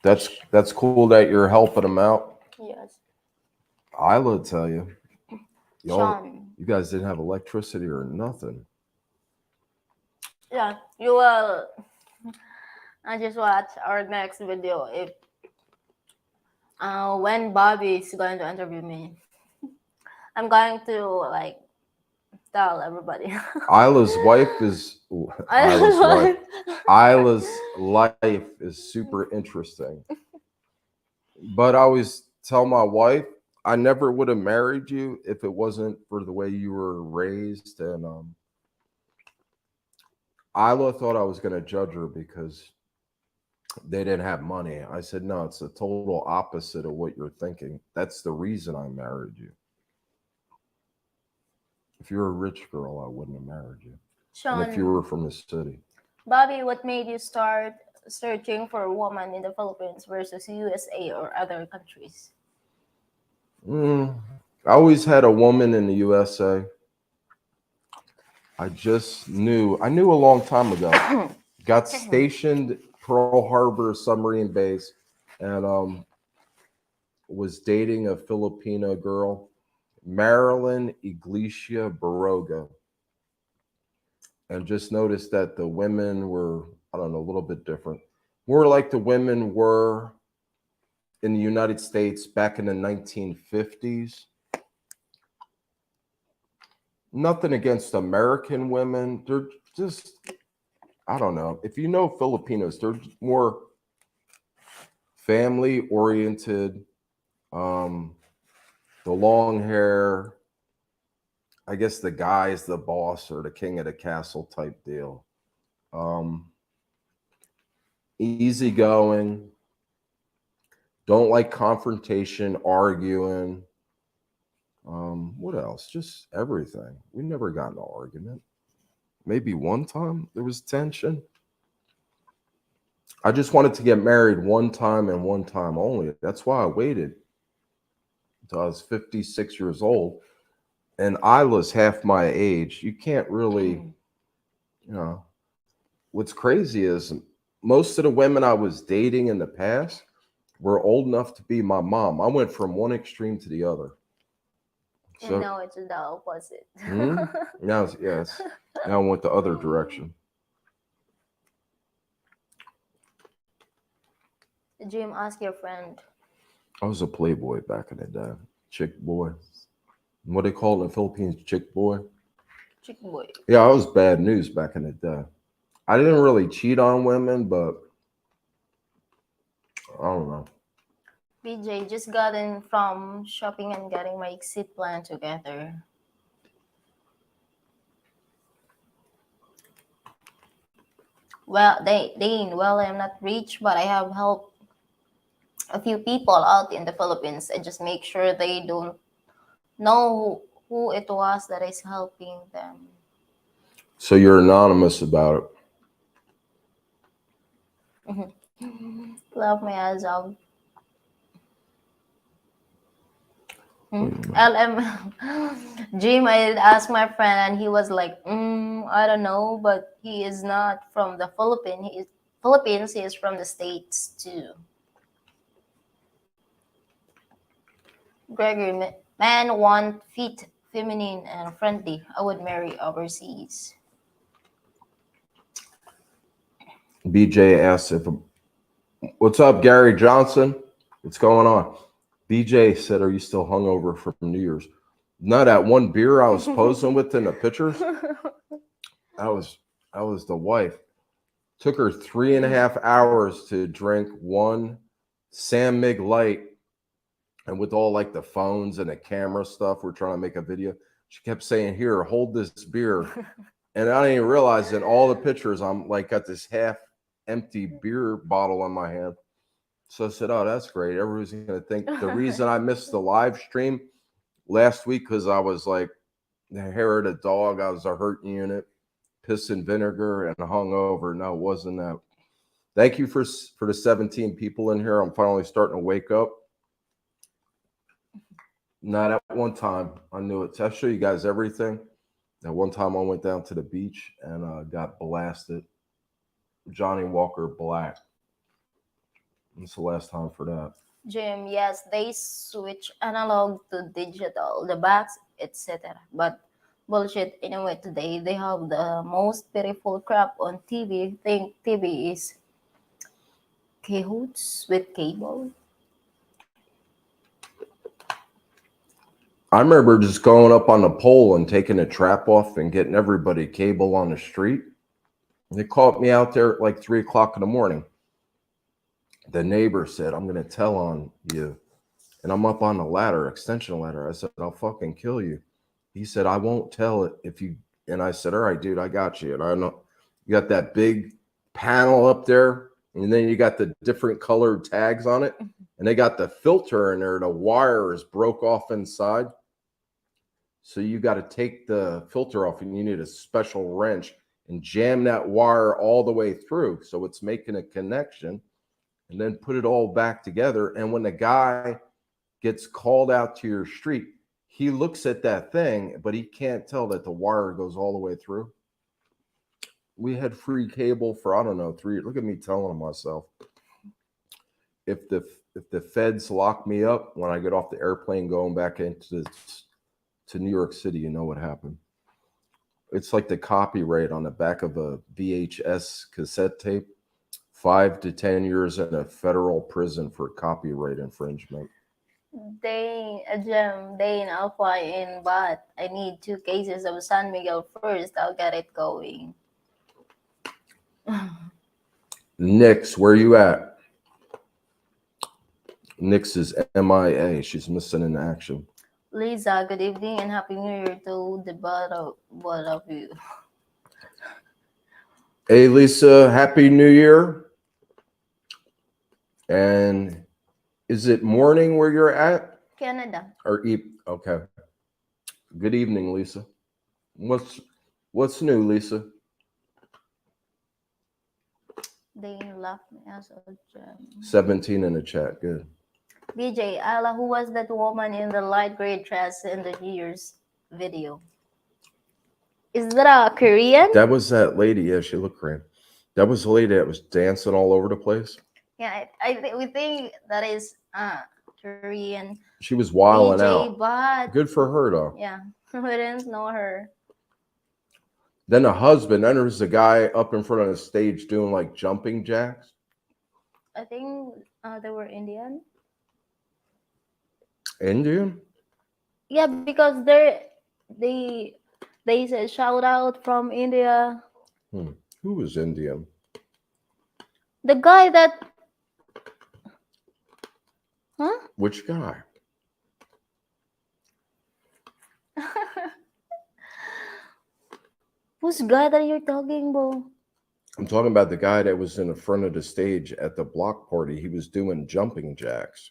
That's cool that you're helping them out. Yes. I'll tell you. Sean. You guys didn't have electricity or nothing. Yeah, you will. I just watch our next video if when Bobby is going to interview me. I'm going to like Tell everybody. Isla's wife is I Isla's wife. don't Isla's life is super interesting. But I always tell my wife, I never would have married you if it wasn't for the way you were raised. And Isla thought I was going to judge her because they didn't have money. I said, no, it's the total opposite of what you're thinking. That's the reason I married you. If you're a rich girl, I wouldn't have married you. And if you Sean, were from the city. Bobby, what made you start searching for a woman in the Philippines versus USA or other countries? Mm, I always had a woman in the USA. I knew a long time ago. Got stationed Pearl Harbor submarine base and was dating a Filipino girl, Marilyn Iglesia Baroga. And just noticed that the women were, I don't know, a little bit different. More like the women were in the United States back in the 1950s. Nothing against American women. They're just, I don't know. If you know Filipinos, they're more family oriented. Um, the long hair. I guess the guy is the boss or the king of the castle type deal. Um, Easygoing. Don't like confrontation, arguing. What else? Just everything. We never got in an argument. Maybe one time there was tension. I just wanted to get married one time and one time only. That's why I waited until I was 56 years old. And Isla's half my age. You can't really, you know, what's crazy is most of the women I was dating in the past were old enough to be my mom. I went from one extreme to the other. And So now it's the opposite. now, yes, now I went the other direction. Jim, ask your friend. I was a playboy back in the day, chick boy. What they call it in the Philippines, chick boy. Chick boy. Yeah, I was bad news back in the day. I didn't really cheat on women, but I don't know. BJ, just got in from shopping and getting my exit plan together. Well, well, I'm not rich, but I have helped a few people out in the Philippines. I just make sure they don't know who it was that is helping them. So you're anonymous about Love my ass off. it. LM Jim, I asked my friend and he was like, I don't know, but he is not from the Philippines, he is from the States too. Gregory, man want fit, feminine, and friendly. I would marry overseas. BJ asks if, what's up, Gary Johnson? What's going on? BJ said, are you still hungover from New Year's? No, that one beer I was posing with in the pictures. That was the wife. Took her 3.5 hours to drink one Sam Mig Light, and with all like the phones and the camera stuff, we're trying to make a video. She kept saying, "Here, hold this beer," and I didn't even realize in all the pictures I'm like got this half empty beer bottle in my hand. So I said, "Oh, that's great. Everybody's gonna think." The reason I missed the live stream last week because I was like the hair of the dog. I was a hurt unit, piss and vinegar, and hungover. No, it wasn't that. Thank you for the 17 people in here. I'm finally starting to wake up. Not at one time. I knew it. So I'll show you guys everything. At one time, I went down to the beach and got blasted. Johnny Walker Black. It's the last time for that. Jim, yes, they switch analog to digital, the box, etc. But bullshit anyway. Today they have the most beautiful crap on TV. Think TV is cahoots with cable. I remember just going up on the pole and taking a trap off and getting everybody cable on the street. They caught me out there at like 3 o'clock in the morning. The neighbor said, "I'm going to tell on you." And I'm up on the ladder, extension ladder. I said, "I'll fucking kill you." He said, "I won't tell it if you." And I said, "All right, dude, I got you." And I know you got that big panel up there, and then you got the different colored tags on it, and they got the filter in there. The wire is broke off inside. So you got to take the filter off, and you need a special wrench and jam that wire all the way through. So it's making a connection, and then put it all back together. And when the guy gets called out to your street, he looks at that thing, but he can't tell that the wire goes all the way through. We had free cable for, I don't know, look at me telling myself. If the feds lock me up when I get off the airplane going back to New York City, you know what happened. It's like the copyright on the back of a VHS cassette tape. 5 to 10 years in a federal prison for copyright infringement. Dane, a gem, Dane, I'll fly in, but I need 2 cases of San Miguel first. I'll get it going. Nix, where you at? Nix is MIA. She's missing in action. Lisa, good evening and Happy New Year to the both of you. Hey, Lisa, Happy New Year. And is it morning where you're at? Canada. Or okay. Good evening, Lisa. What's new, Lisa? Dane left me as a gem. 17 in the chat. Good. BJ, Ayla, who was that woman in the light gray dress in the New Year's video? Is that a Korean? That was that lady. Yeah, she looked Korean. That was the lady that was dancing all over the place. Yeah, we think that is Korean. She was wilding BJ, out. but Good for her, though. yeah, we didn't know her. Then the husband, then there's a guy up in front of the stage doing like jumping jacks. I think they were Indian. Indian? Yeah, because they said shout out from India. Who was Indian? The guy that Which guy? Who's guy that you're talking about? I'm talking about the guy that was in the front of the stage at the block party. He was doing jumping jacks.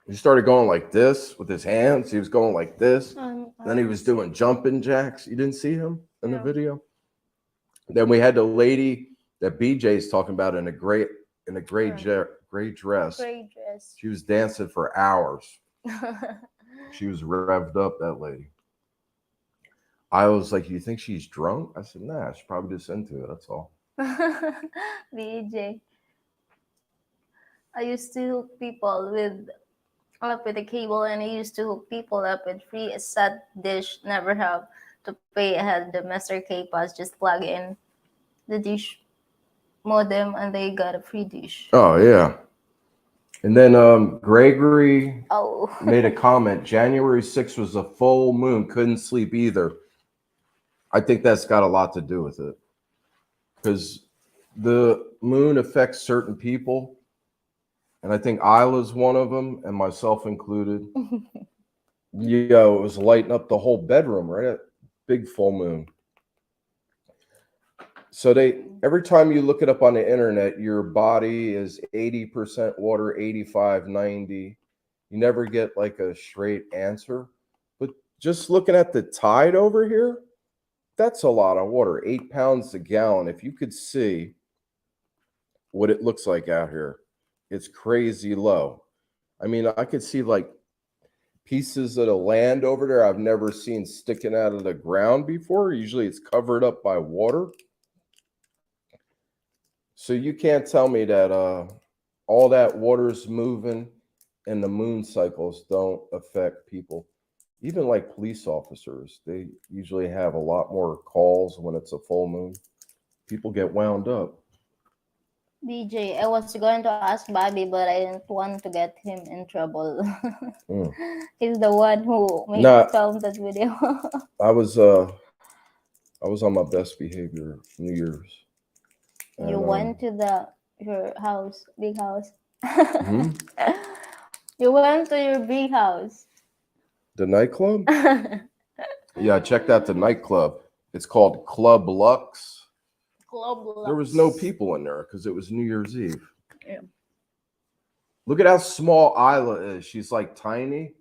He started going like this with his hands. He was going like this. Then he was doing jumping jacks. You didn't see him in the video? Then we had the lady that BJ's talking about in a gray dress. Gray dress. She was dancing for hours. She was revved up, that lady. I was like, "You think she's drunk?" I said, "Nah, she's probably just into it. That's all." BJ. I used to hook people up with a cable, and I used to hook people up with free set dish. Never have to pay ahead. The Master K Pass, just plug in the dish modem, and they got a free dish. Oh yeah. And then Gregory Oh. made a comment. January 6th was a full moon. Couldn't sleep either. I think that's got a lot to do with it, because the moon affects certain people, and I think Isla's one of them, and myself included. Yeah, it was lighting up the whole bedroom, right? At big full moon. So every time you look it up on the internet, your body is 80% water, 85, 90. You never get like a straight answer. But just looking at the tide over here, that's a lot of water, 8 pounds a gallon. If you could see what it looks like out here, it's crazy low. I mean, I could see like pieces of the land over there I've never seen sticking out of the ground before. Usually it's covered up by water. So you can't tell me that all that water's moving and the moon cycles don't affect people. Even like police officers, they usually have a lot more calls when it's a full moon. People get wound up. BJ, I was going to ask Bobby, but I didn't want to get him in trouble. Mm. He's the one who made Nah, filmed that video. I was on my best behavior New Year's. You And went to your house, big house. hmm? You went to your big house. The nightclub? Yeah, I checked out the nightclub. It's called Club Lux. Club There was Lux. no people in there because it was New Year's Eve. Yeah. Look at how small Isla is. She's like tiny.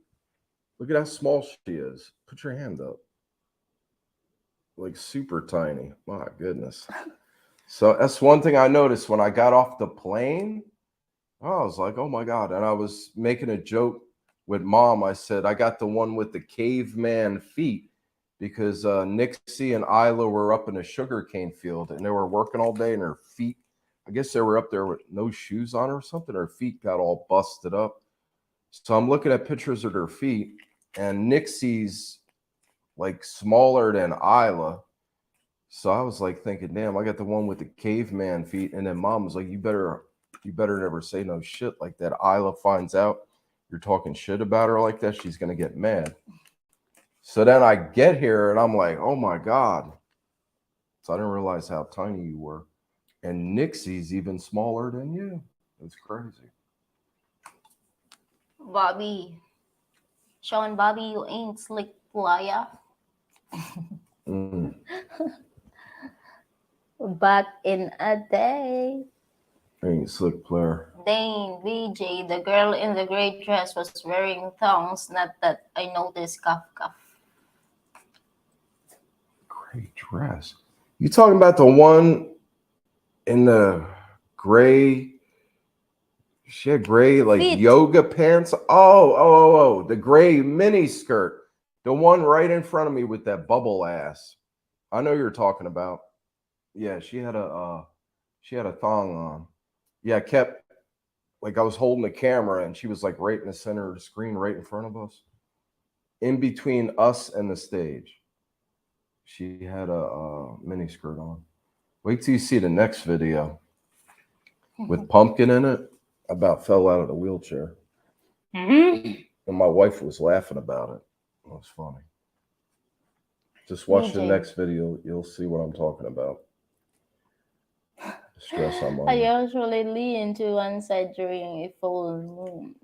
Look at how small she is. Put your hand up. Like super tiny. My goodness. So that's one thing I noticed when I got off the plane. I was like, oh my God. And I was making a joke with mom. I said, I got the one with the caveman feet because Nixie and Isla were up in a sugarcane field and they were working all day and her feet, I guess they were up there with no shoes on or something. Her feet got all busted up. So I'm looking at pictures of their feet and Nixie's like smaller than Isla. So I was like thinking, damn, I got the one with the caveman feet. And then mom was like, you better never say no shit like that. Isla finds out you're talking shit about her like that, she's gonna get mad. So then I get here and I'm like, oh my God. So I didn't realize how tiny you were. And Nixie's even smaller than you. It's crazy. Bobby. Sean, Bobby, you ain't slick playa. Mm. Back in a day. Ain't slick player. Dane, BJ, the girl in the gray dress was wearing thongs. Not that I noticed. Cuff, cuff. Gray dress. You talking about the one in the gray? She had gray like Feet. yoga pants. Oh, the gray mini skirt. The one right in front of me with that bubble ass. I know you're talking about. Yeah, she had a thong on. Yeah, I kept like I was holding the camera and she was like right in the center of the screen, right in front of us. In between us and the stage. She had a mini skirt on. Wait till you see the next video with pumpkin in it. I about fell out of the wheelchair. Mm-hmm. And my wife was laughing about it. It was funny. Just watch the BJ. next video. You'll see what I'm talking about. The stress I'm I under. usually lean to one side during a full moon.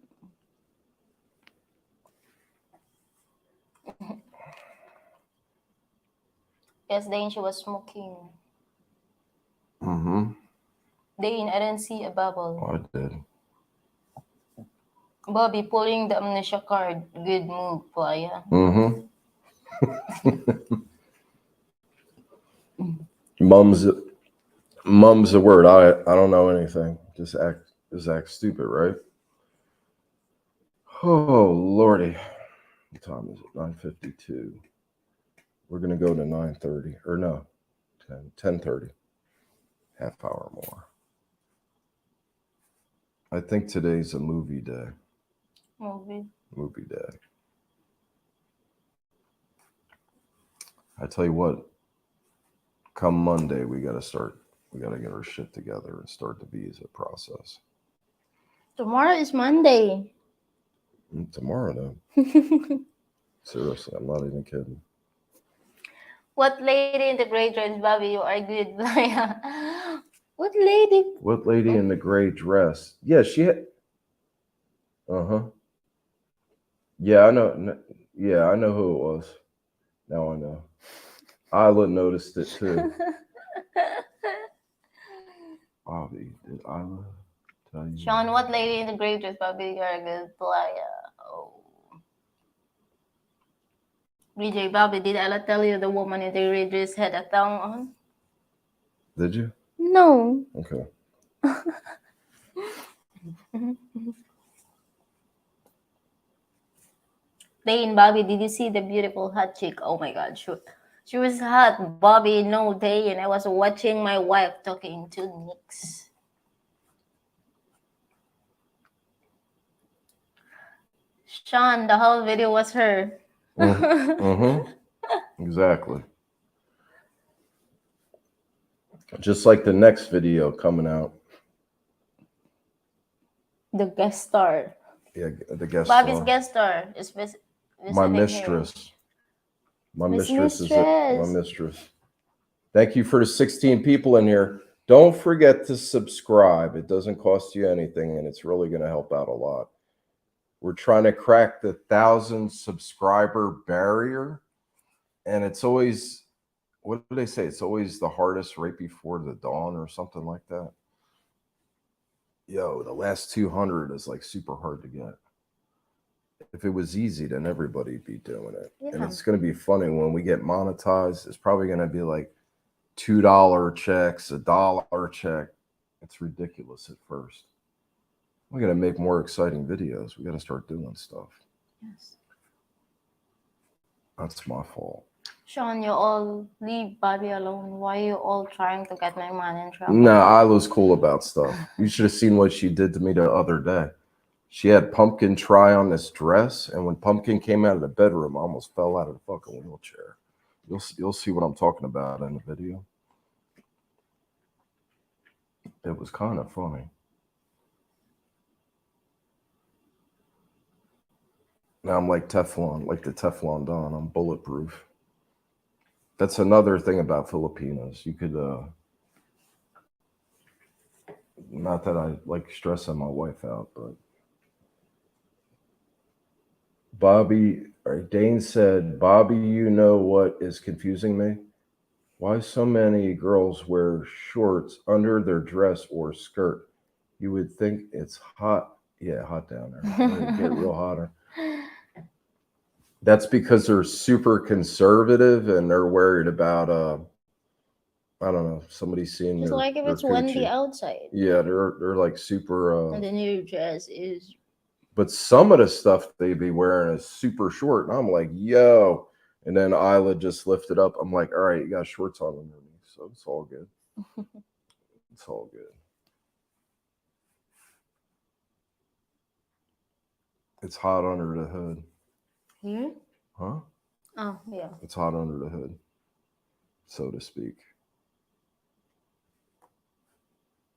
Yes, Dane, she was smoking. Mm-hmm. Dane, I didn't see a bubble. Oh, I did. Bobby pulling the amnesia card. Good move, playa. Mm-hmm. Mum's the word. I don't know anything. Just act stupid, right? Oh Lordy. What time is it? 9:52. We're gonna go to 9:30. Or no, 10:30. Half hour more. I think today's a movie day. Movie day. I tell you what, come Monday, we got to get our shit together and start the visa process. Tomorrow is Monday. Tomorrow, though. Seriously, I'm not even kidding. What lady in the gray dress, Bobby? You are good, playa. What lady? What lady in the gray dress? Yeah, she had. Uh-huh. Yeah, I know. Yeah, I know who it was. Now I know. Isla noticed it too. Bobby, did Isla tell you? Sean, what lady in the gray dress, Bobby? You are a good playa. Oh. BJ, Bobby, did Ella tell you the woman in the gray dress had a thong on? Did you? No. Okay. Dane, Bobby, did you see the beautiful hot chick? Oh my God, she was hot, Bobby. No, day, and I was watching my wife talking to Nix. Sean, the whole video was her. Mm-hmm. Exactly. Just like the next video coming out. The guest star. Yeah, the guest Bobby's star. guest star is My visiting mistress. My Miss mistress is it. My Mistress. mistress. Thank you for the 16 people in here. Don't forget to subscribe. It doesn't cost you anything, and it's really going to help out a lot. We're trying to crack the 1,000 subscriber barrier, and it's always, what do they say? It's always the hardest right before the dawn or something like that. Yo, the last 200 is like super hard to get. If it was easy, then everybody'd be doing it. And Yeah. it's going to be funny when we get monetized. It's probably going to be like $2 checks, $1 check. It's ridiculous at first. We got to make more exciting videos. We got to start doing stuff. Yes. That's my fault. Sean, you all leave Bobby alone. Why are you all trying to get my man in trouble? Nah, Isla's cool about stuff. You should have seen what she did to me the other day. She had Pumpkin try on this dress, and when Pumpkin came out of the bedroom, I almost fell out of the fucking wheelchair. You'll see what I'm talking about in the video. It was kind of funny. Now I'm like Teflon, like the Teflon Don. I'm bulletproof. That's another thing about Filipinos. You could, not that I like stressing my wife out, but Dane said, Bobby, you know what is confusing me? Why so many girls wear shorts under their dress or skirt? You would think it's hot. Yeah, hot down there. It'd get real hotter. That's because they're super conservative and they're worried about I don't know, somebody seeing Just their, like if their it's windy coochie. outside. Yeah, they're like super And then your dress is. but some of the stuff they be wearing is super short. And I'm like, yo. And then Isla just lifted up. I'm like, all right, you got shorts on underneath. So it's all good. It's all good. It's hot under the hood. Here? Huh? Oh, yeah. It's hot under the hood, so to speak.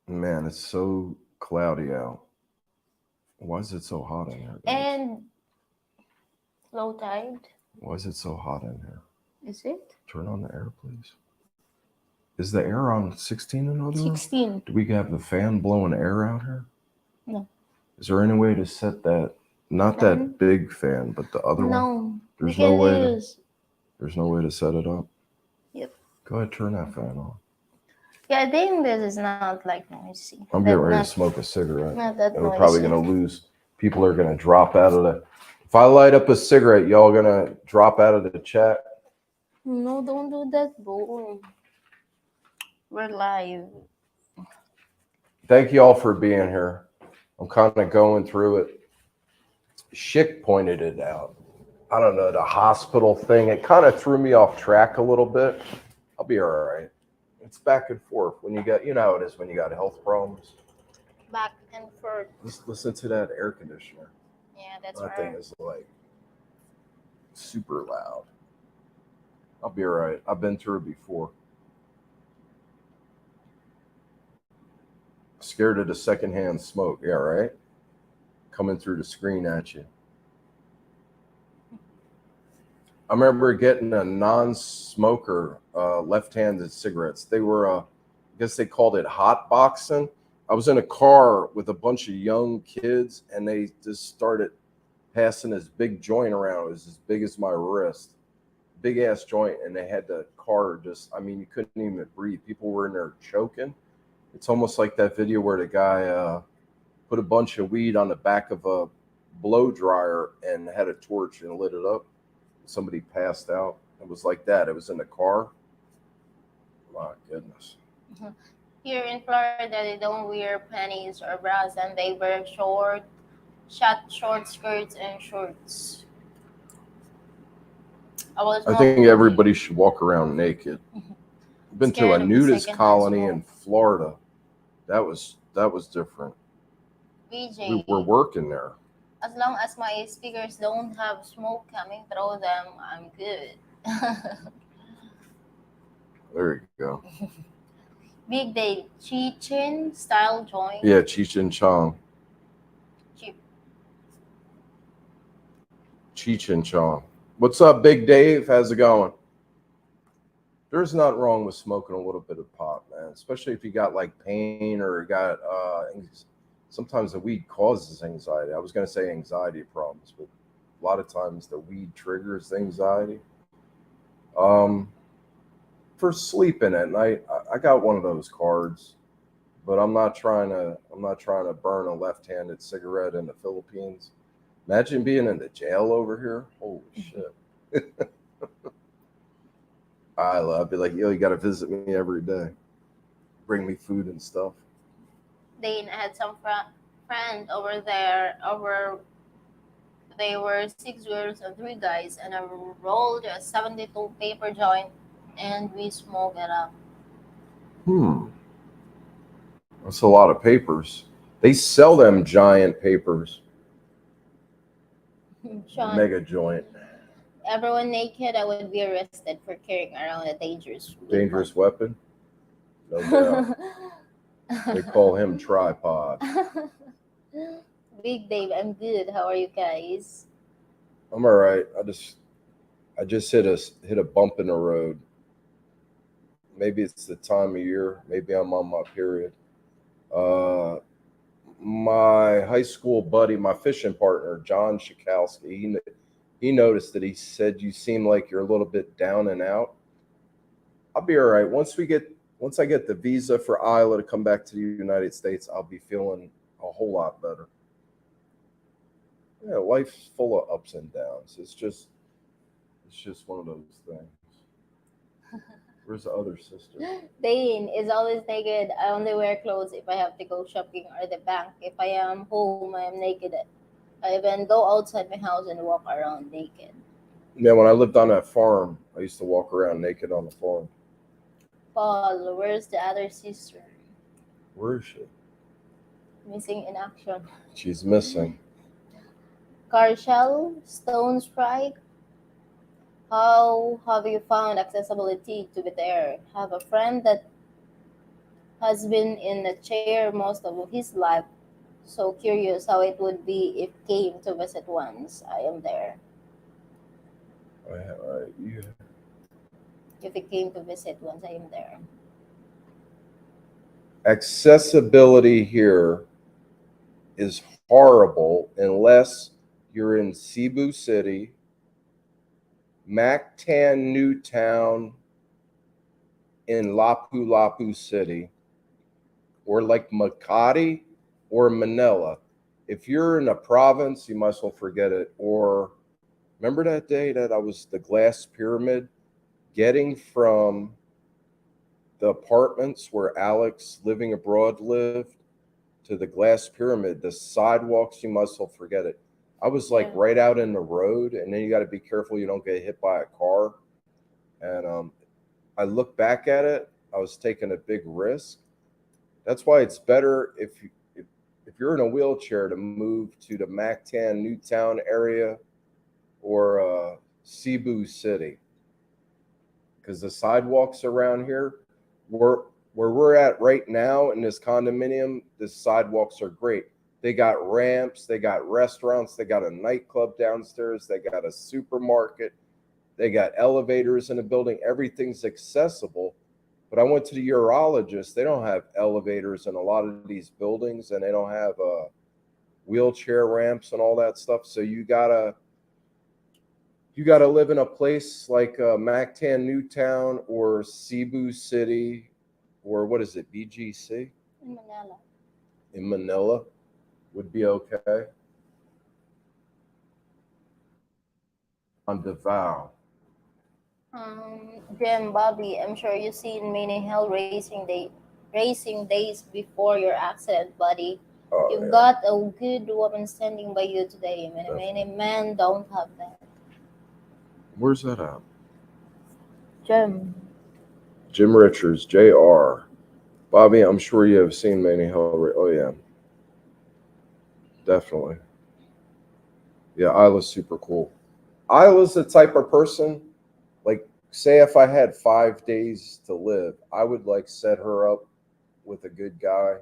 Man, it's so cloudy out. Why is it so hot in here, guys? And low tide. Why is it so hot in here? Is it? Turn on the air, please. Is the air on 16 in other room? 16. Do we have the fan blowing air out here? No. Is there any way to set that? Not Fan? that big fan, but the other one. No. There's we no can way. use. There's no way to set it up. Yep. Go ahead, turn that fan on. Yeah, I think this is not like noisy. I'm getting ready to smoke a cigarette. Not that And we're noisy. probably gonna lose. People are gonna drop out of the. If I light up a cigarette, y'all gonna drop out of the chat. No, don't do that, bro. We're live. Thank you all for being here. I'm kind of going through it. Schick pointed it out. I don't know, the hospital thing. It kind of threw me off track a little bit. I'll be all right. It's back and forth when you got, you know how it is when you got health problems. Back and forth. Just listen to that air conditioner. Yeah, that's That thing is like super loud. I'll be all right. I've been through it before. Scared of the secondhand smoke. Yeah, right? Coming through the screen at you. I remember getting a non-smoker left-handed cigarettes. They were, I guess they called it hot boxing. I was in a car with a bunch of young kids, and they just started passing this big joint around. It was as big as my wrist, big ass joint, and they had the car just. I mean, you couldn't even breathe. People were in there choking. It's almost like that video where the guy put a bunch of weed on the back of a blow dryer and had a torch and lit it up. Somebody passed out. It was like that. It was in the car. My goodness. Here in Florida, they don't wear panties or bras, and they wear short skirts and shorts. I think everybody should walk around naked. I've been to a nudist colony in Florida. That was different. BJ, We were working there. As long as my speakers don't have smoke coming through them, I'm good. There you go. Big Day Cheech style joint. Yeah, Cheech and Chong. Cheech and Chong. What's up, Big Dave? How's it going? There's nothing wrong with smoking a little bit of pot, man. Especially if you got like pain or got sometimes the weed causes anxiety. I was gonna say anxiety problems, but a lot of times the weed triggers anxiety. Um, for sleeping at night, I got one of those cards, but I'm not trying to burn a left-handed cigarette in the Philippines. Imagine being in the jail over here. Holy shit. I'd be like, yo, you got to visit me every day. Bring me food and stuff. They had some friend over there. They were six girls and three guys, and I rolled a 72 paper joint, and we smoked it up. Hmm. That's a lot of papers. They sell them giant papers. Sean, Mega joint. everyone naked, I would be arrested for carrying around a dangerous Dangerous weapon? No doubt. They call him tripod. Big Dave, I'm good. How are you guys? I'm all right. I just hit a bump in the road. Maybe it's the time of year. Maybe I'm on my period. Uh, my high school buddy, my fishing partner, John Shikowski, he noticed that. He said, "You seem like you're a little bit down and out." I'll be all right. Once I get the visa for Isla to come back to the United States, I'll be feeling a whole lot better. Yeah, life's full of ups and downs. It's just one of those things. Where's the other sister? Dane is always naked. I only wear clothes if I have to go shopping or the bank. If I am home, I am naked. I even go outside my house and walk around naked. Yeah, when I lived on that farm, I used to walk around naked on the farm. Paul, where's the other sister? Where is she? Missing in action. She's missing. Carshell, Stone Sprite, how have you found accessibility to be there? Have a friend that has been in a chair most of his life. So curious how it would be if came to visit once. I am there. You, If it came to visit once, I am there. accessibility here is horrible unless you're in Cebu City, Mactan Newtown, in Lapu Lapu City, or like Makati or Manila. If you're in a province, you might as well forget it. Or remember that day that I was the glass pyramid getting from the apartments where Alex living abroad lived to the glass pyramid, the sidewalks, you must well forget it. I was like Yeah. right out in the road, and then you got to be careful you don't get hit by a car. And I look back at it, I was taking a big risk. That's why it's better if you're in a wheelchair to move to the Mactan Newtown area or Cebu City, because the sidewalks around here, where we're at right now in this condominium, the sidewalks are great. They got ramps, they got restaurants, they got a nightclub downstairs, they got a supermarket, they got elevators in the building. Everything's accessible. But I went to the urologist. They don't have elevators in a lot of these buildings, and they don't have wheelchair ramps and all that stuff. So you gotta live in a place like Mactan Newtown or Cebu City, or what is it, BGC In Manila. in Manila would be okay. On Davao. Jim, Bobby, I'm sure you've seen many racing days before your accident, buddy. Oh You've yeah, got a good woman standing by you today. Many men don't have that. where's that at? Jim. Jim Richards, Jr. Bobby, I'm sure you have seen many hell. Oh yeah, definitely. Yeah, Isla's super cool. Isla's the type of person, like, say if I had 5 days to live, I would like set her up with a good guy,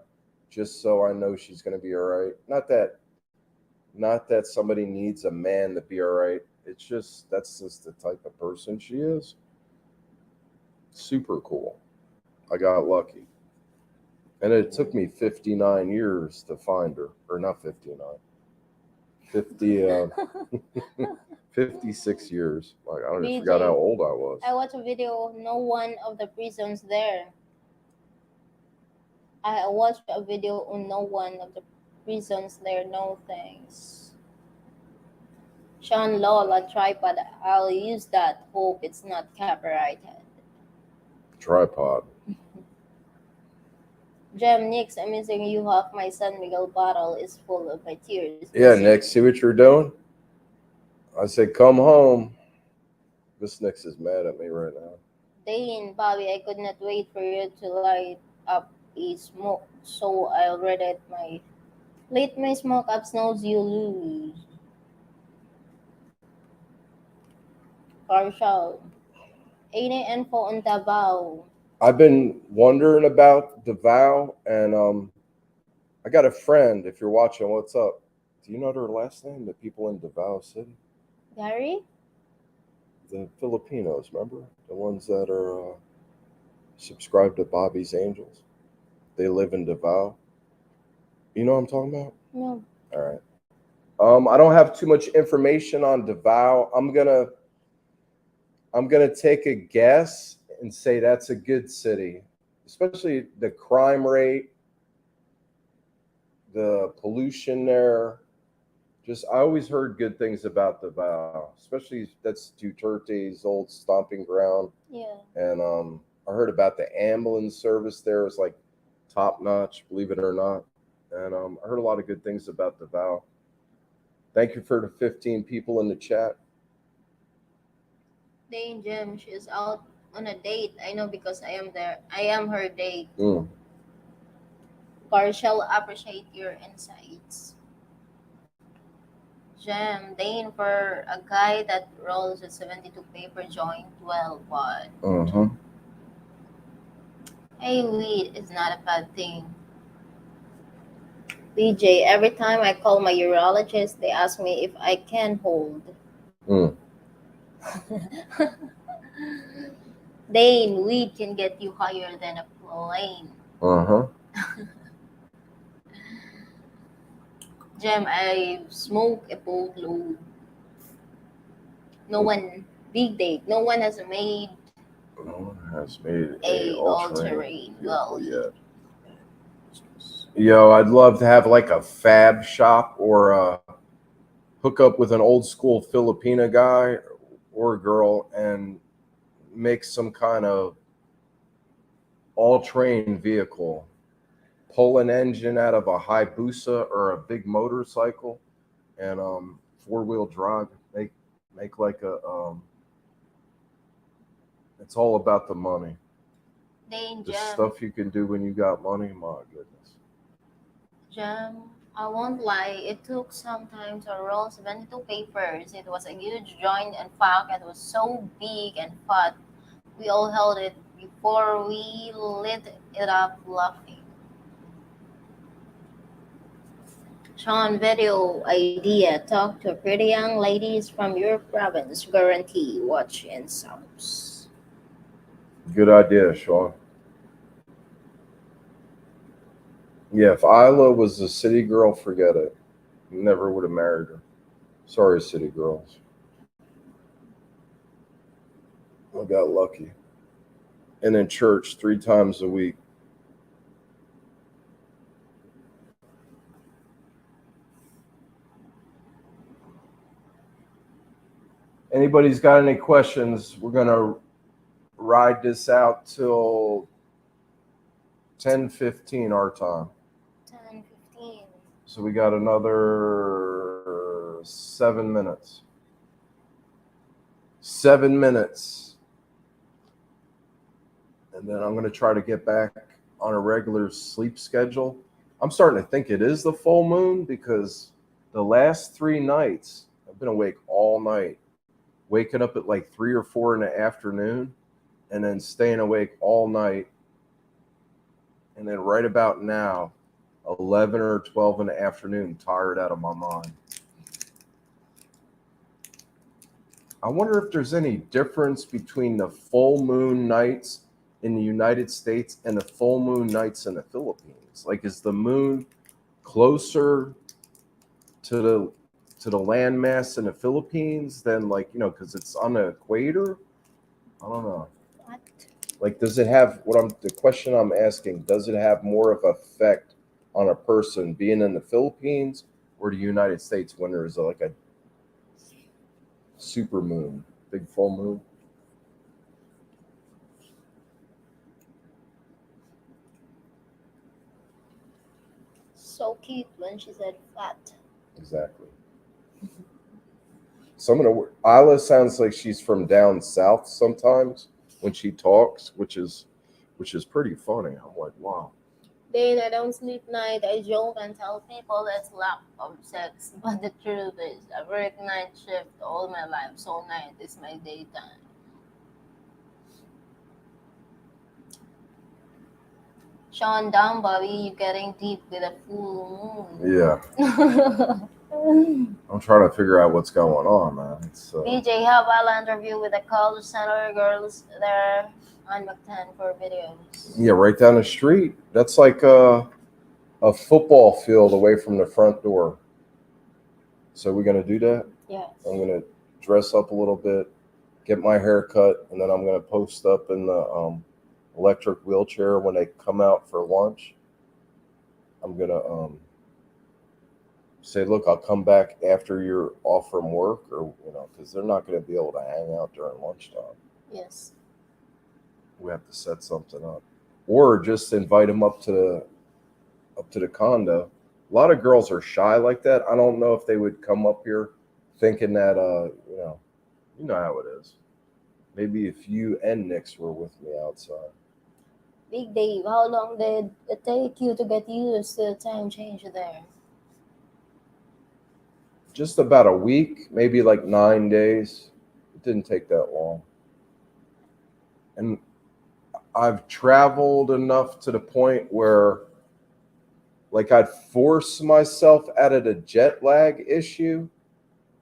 just so I know she's gonna be all right. Not that somebody needs a man to be all right. It's just, that's just the type of person she is. Super cool. I got lucky. And it took me 59 years to find her. Or not 59. 56 years. Like, I don't forgot how old I was. I watched a video. No one of the prisons there. I watched a video on no one of the prisons there. No thanks. Sean Lola tripod. I'll use that. Hope it's not copyrighted. Tripod. Ms.Nix, I'm missing you half. My son Miguel bottle is full of my tears. Yeah, Nick, see what you're doing? I said, come home. Ms.Nix is mad at me right now. Dane, Bobby, I could not wait for you to light up a smoke, so I'll let my smoke up snows you lose. Partial. Any info on Davao? I've been wondering about Davao, and I got a friend. If you're watching, what's up? Do you know their last name? The people in Davao City, Gary? the Filipinos. Remember the ones that are subscribed to Bobby's Angels? They live in Davao. You know what I'm talking about? No. All right. I don't have too much information on Davao. I'm gonna take a guess and say that's a good city, especially the crime rate, the pollution there. Just I always heard good things about Davao, especially that's Duterte's old stomping ground. Yeah. And I heard about the ambulance service there is like top notch, believe it or not. And I heard a lot of good things about Davao. Thank you for the 15 people in the chat. Dane Jim, she's out on a date. I know because I am there. I am her date. Partial appreciate your insights. Jam, Dane for a guy that rolls a 72 paper joint 12 watt. Hey, weed is not a bad thing. BJ, every time I call my urologist, they ask me if I can hold. Dane, weed can get you higher than a plane. Jam, I smoke a boatload. No one, big date, no one has made a all-terrain well yet. Yo, I'd love to have like a fab shop or hook up with an old school Filipina guy or girl and make some kind of all-terrain vehicle. Pull an engine out of a Hayabusa or a big motorcycle and four-wheel drive. Make like a it's all about the money. The stuff you can do when you got money, my goodness. Jam, I won't lie, it took some time to roll 72 papers. It was a huge joint. In fact, it was so big and fat. We all held it before we lit it up laughing. Sean, video idea. Talk to pretty young ladies from your province. Guarantee watch and subs. Good idea, Sean. Yeah, if Isla was a city girl, forget it. Never would have married her. Sorry, city girls. I got lucky. And in church 3 times a week. Anybody's got any questions? We're going to ride this out till 10:15 our time. 10:15. So we got another 7 minutes. 7 minutes. And then I'm going to try to get back on a regular sleep schedule. I'm starting to think it is the full moon because the last 3 nights, I've been awake all night, waking up at like 3 or 4 in the afternoon, and then staying awake all night. And then right about now, 11 or 12 in the afternoon, tired out of my mind. I wonder if there's any difference between the full moon nights in the United States and the full moon nights in the Philippines. Like, is the moon closer to the landmass in the Philippines than, like, because it's on the equator? I don't know. What? Like, does it have the question I'm asking? Does it have more of effect on a person being in the Philippines or the United States when there's like a super moon, big full moon? So cute when she said fat. Exactly. Some of the Isla sounds like she's from down south sometimes when she talks, which is pretty funny. I'm like, wow. Then I don't sleep night. I joke and tell people it's lack of sex. But the truth is, I work night shift all my life, so night is my daytime. Sean down, Bobby, you getting deep with a full Yeah, moon. I'm trying to figure out what's going on, man. It's BJ, how about an interview with the college center girls there on McTen for videos? yeah, right down the street. That's like a football field away from the front door. So we're gonna do that. Yes. I'm gonna dress up a little bit, get my hair cut, and then I'm gonna post up in the electric wheelchair when they come out for lunch. I'm gonna say, look, I'll come back after you're off from work, or because they're not gonna be able to hang out during lunchtime. Yes. We have to set something up, or just invite them up to the condo. A lot of girls are shy like that. I don't know if they would come up here thinking that you know how it is. Maybe if you and Nix were with me outside. Big Dave, how long did it take you to get used to the time change there? Just about a week, maybe like 9 days. It didn't take that long. And I've traveled enough to the point where, like, I'd force myself out of the jet lag issue,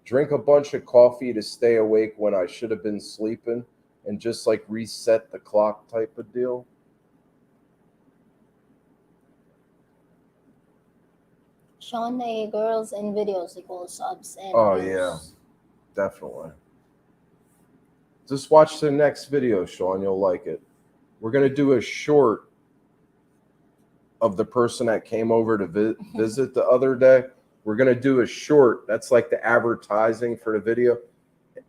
drink a bunch of coffee to stay awake when I should have been sleeping, and just like reset the clock type of deal. Sean, a girls in videos equals subs and Oh, views. yeah. Definitely. Just watch the next video, Sean. You'll like it. We're going to do a short of the person that came over to visit the other day. We're going to do a short. That's like the advertising for the video.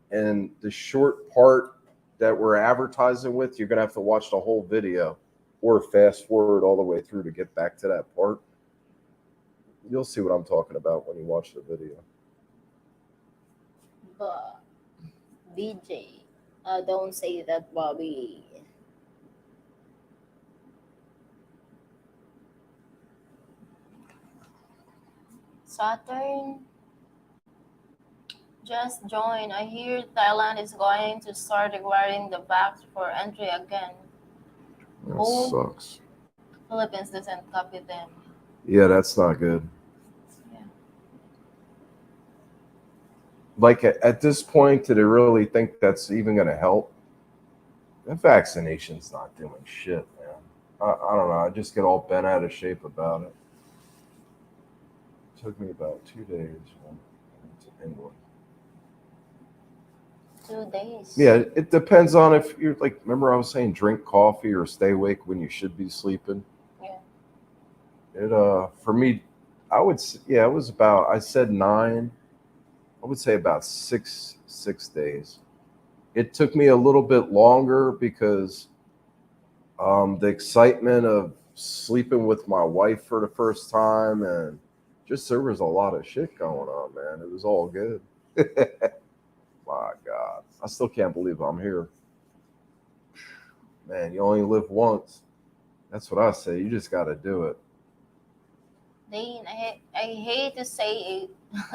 And the short part that we're advertising with, you're going to have to watch the whole video or fast forward all the way through to get back to that part. You'll see what I'm talking about when you watch the video. But BJ, don't say that, Bobby. Saturn, just join. I hear Thailand is going to start requiring the vax for entry again. That Oh. sucks. Philippines doesn't copy them. Yeah, that's not good. Yeah. Like at this point, do they really think that's even going to help? That vaccination's not doing shit, man. I don't know. I just get all bent out of shape about it. It took me about 2 days to England. 2 days. Yeah, it depends on if you're like. Remember, I was saying drink coffee or stay awake when you should be sleeping. Yeah. It for me, it was about. I said 9. I would say about 6 days. It took me a little bit longer because the excitement of sleeping with my wife for the first time, and just there was a lot of shit going on, man. It was all good. My God, I still can't believe I'm here. Man, you only live once. That's what I say. You just got to do it. Dane, I hate to say it.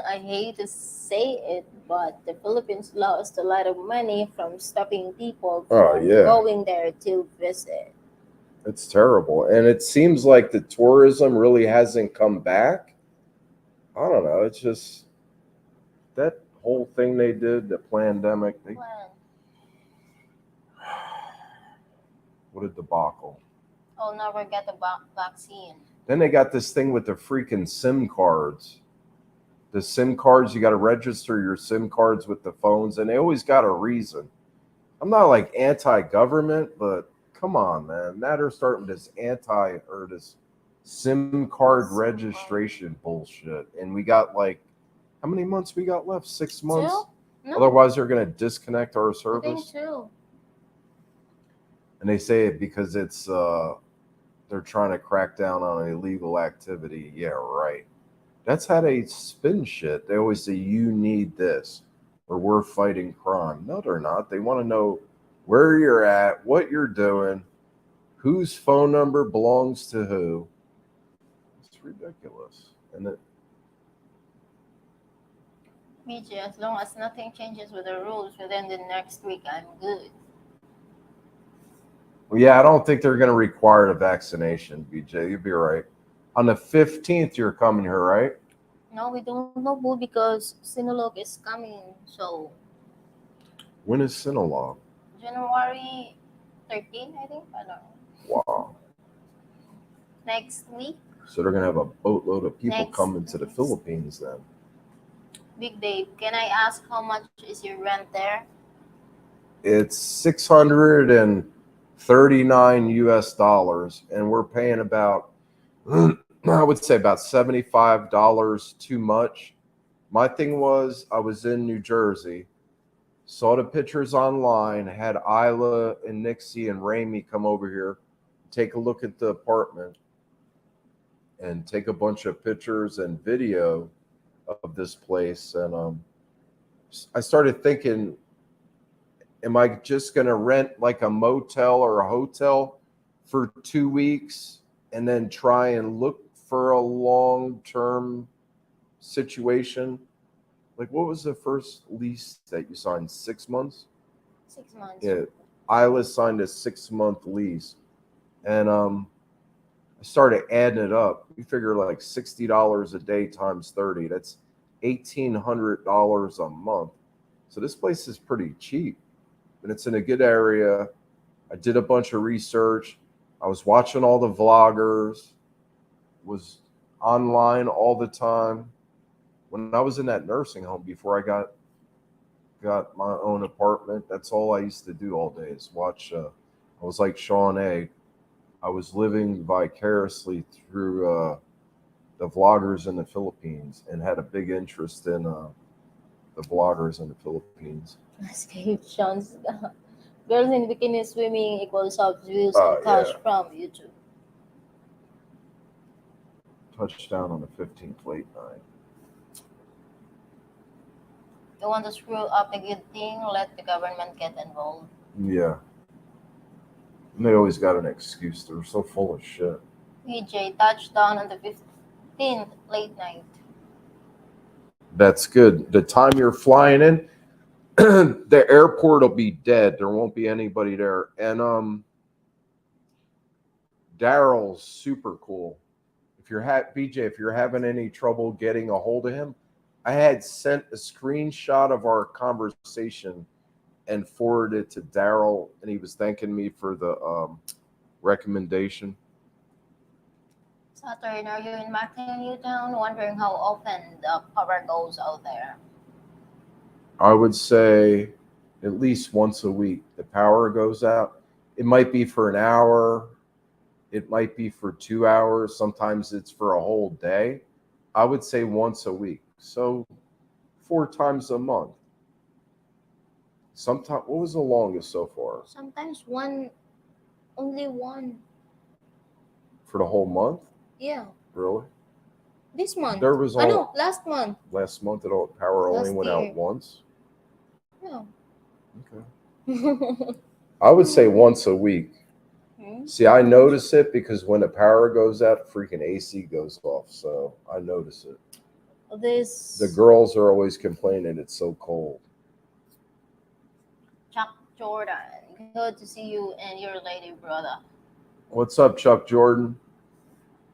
I hate to say it, but the Philippines lost a lot of money from stopping people from going there to visit. It's terrible. And it seems like the tourism really hasn't come back. I don't know. It's just that whole thing they did, the pandemic. Well, What a debacle. I'll never get a vaccine. Then they got this thing with the freaking SIM cards. The SIM cards, you got to register your SIM cards with the phones, and they always got a reason. I'm not like anti-government, but come on, man. Now they're starting this this SIM card registration bullshit. And we got like, how many months we got left? 6 months? 2? No, Otherwise, they're going to disconnect our I think service. 2. And they say it because it's they're trying to crack down on illegal activity. Yeah, right. That's how they spin shit. They always say you need this, or we're fighting crime. No, they're not. They want to know where you're at, what you're doing, whose phone number belongs to who. It's ridiculous. And BJ, as long as nothing changes with the rules within the next week, I'm good. well, yeah, I don't think they're going to require a vaccination, BJ. You'll be right. On the 15th, you're coming here, right? No, we don't know, boo, because Sinulog is coming. So When is Sinulog? January 13, I think. I don't know. Wow. Next week, So they're going to have a boatload of people Next- coming to the Philippines then. Big Dave, can I ask how much is your rent there? It's $639 US, and we're paying about, I would say about $75 too much. My thing was, I was in New Jersey, saw the pictures online, had Isla and Nixie and Ramey come over here, take a look at the apartment, and take a bunch of pictures and video of this place. And I started thinking, am I just going to rent like a motel or a hotel for 2 weeks and then try and look for a long-term situation? Like, what was the first lease that you signed? 6 months? 6 months. Yeah. Isla signed a 6-month lease. And I started adding it up. We figure like $60 a day times 30. That's $1,800 a month. So this place is pretty cheap. And it's in a good area. I did a bunch of research. I was watching all the vloggers, was online all the time. When I was in that nursing home before I got my own apartment, that's all I used to do all day is watch. I was like Sean A. I was living vicariously through the vloggers in the Philippines and had a big interest in the vloggers in the Philippines. Escape Sean's girls in bikini swimming equals subs views Oh, and cash yeah. from YouTube. Touchdown on the 15th late night. You want to screw up a good thing, let the government get involved. Yeah. And they always got an excuse. They're so full of shit. PJ touchdown on the 15th late night. That's good. The time you're flying in, the airport will be dead. There won't be anybody there. And Daryl's super cool. If you're BJ, if you're having any trouble getting a hold of him, I had sent a screenshot of our conversation and forwarded it to Daryl, and he was thanking me for the recommendation. Saturn, are you in Maclean, Newtown? Wondering how often the power goes out there. I would say at least once a week the power goes out. It might be for an hour. It might be for 2 hours. Sometimes it's for a whole day. I would say once a week. So 4 times a month. Sometimes, what was the longest so far? Sometimes one, only one. For the whole month? Yeah, Really? this month. There was I know, last month. last month power only Last went year. out once. Yeah. Okay. I would say once a week. See, I notice it because when the power goes out, freaking AC goes off. So I notice it. The girls are always complaining it's so cold. Chuck Jordan, good to see you and your lady brother. What's up, Chuck Jordan?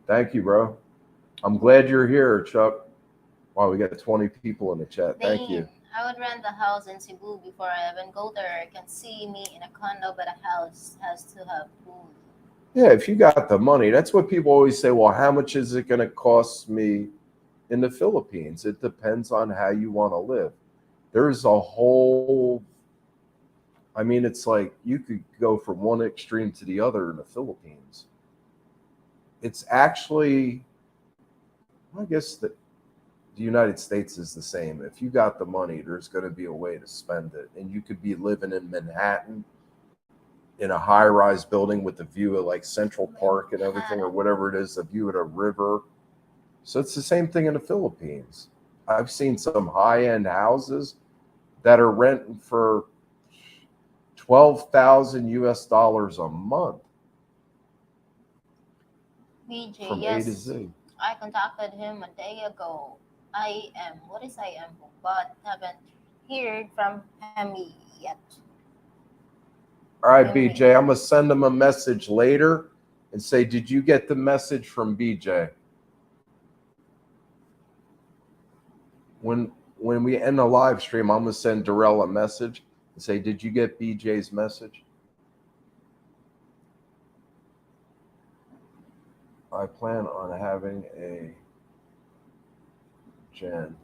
Thank you, bro. I'm glad you're here, Chuck. Wow, we got 20 people in the chat. Thank you. I would rent a house in Cebu before I even go there. I can see me in a condo, but a house has to have food. Yeah, if you got the money, that's what people always say. Well, how much is it going to cost me in the Philippines? It depends on how you want to live. There's a whole, I mean, it's like you could go from one extreme to the other in the Philippines. It's actually, I guess the United States is the same. If you got the money, there's going to be a way to spend it. And you could be living in Manhattan in a high rise building with the view of like Central Park and everything, or whatever it is, the view of a river. So it's the same thing in the Philippines. I've seen some high end houses that are renting for 12,000 US dollars a month BJ, from A to yes, Z. I contacted him a day ago. What is IM? But haven't heard from him yet. All right, Him BJ, I'm going to send them a message later and say, did you get the message from BJ? When we end the live stream, I'm going to send Darrell a message and say, did you get BJ's message? I plan on having a Jen.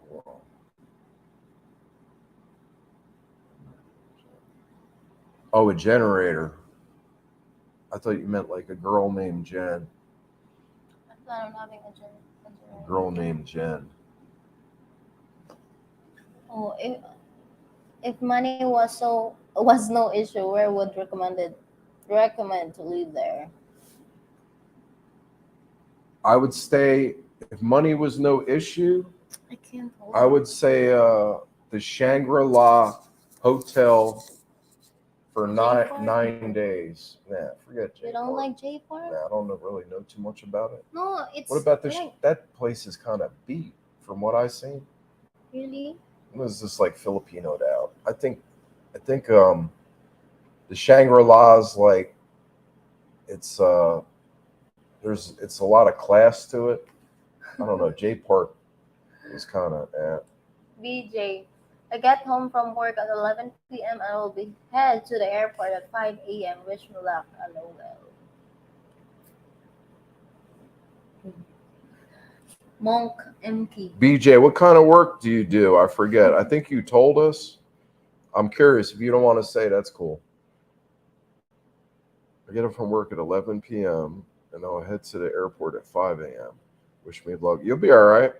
Oh, a generator. I thought you meant like a girl named Jen. I plan on having a A girl named Jen. Oh, if money was no issue, where would recommend to live there? I would stay, if money was no issue, I can't hold I would say the Shangri-La Hotel for J-Park? 9 days. Nah, forget J You don't Park. like J Park? Nah, I don't really know too much about it. No, it's What about like, that place is kind of beat from what I've seen. really? It was just like Filipinoed out. I think the Shangri-La's like it's it's a lot of class to it. I don't know. J Park is kind of BJ, I get home from work at 11 p.m. and will be head to the airport at 5 a.m. Wish me luck. LOL. Monk MK. BJ. What kind of work do you do? I forget. I think you told us. I'm curious. If you don't want to say, that's cool. I get up from work at 11 p.m. and I'll head to the airport at 5 a.m. Wish me luck. You'll be all right.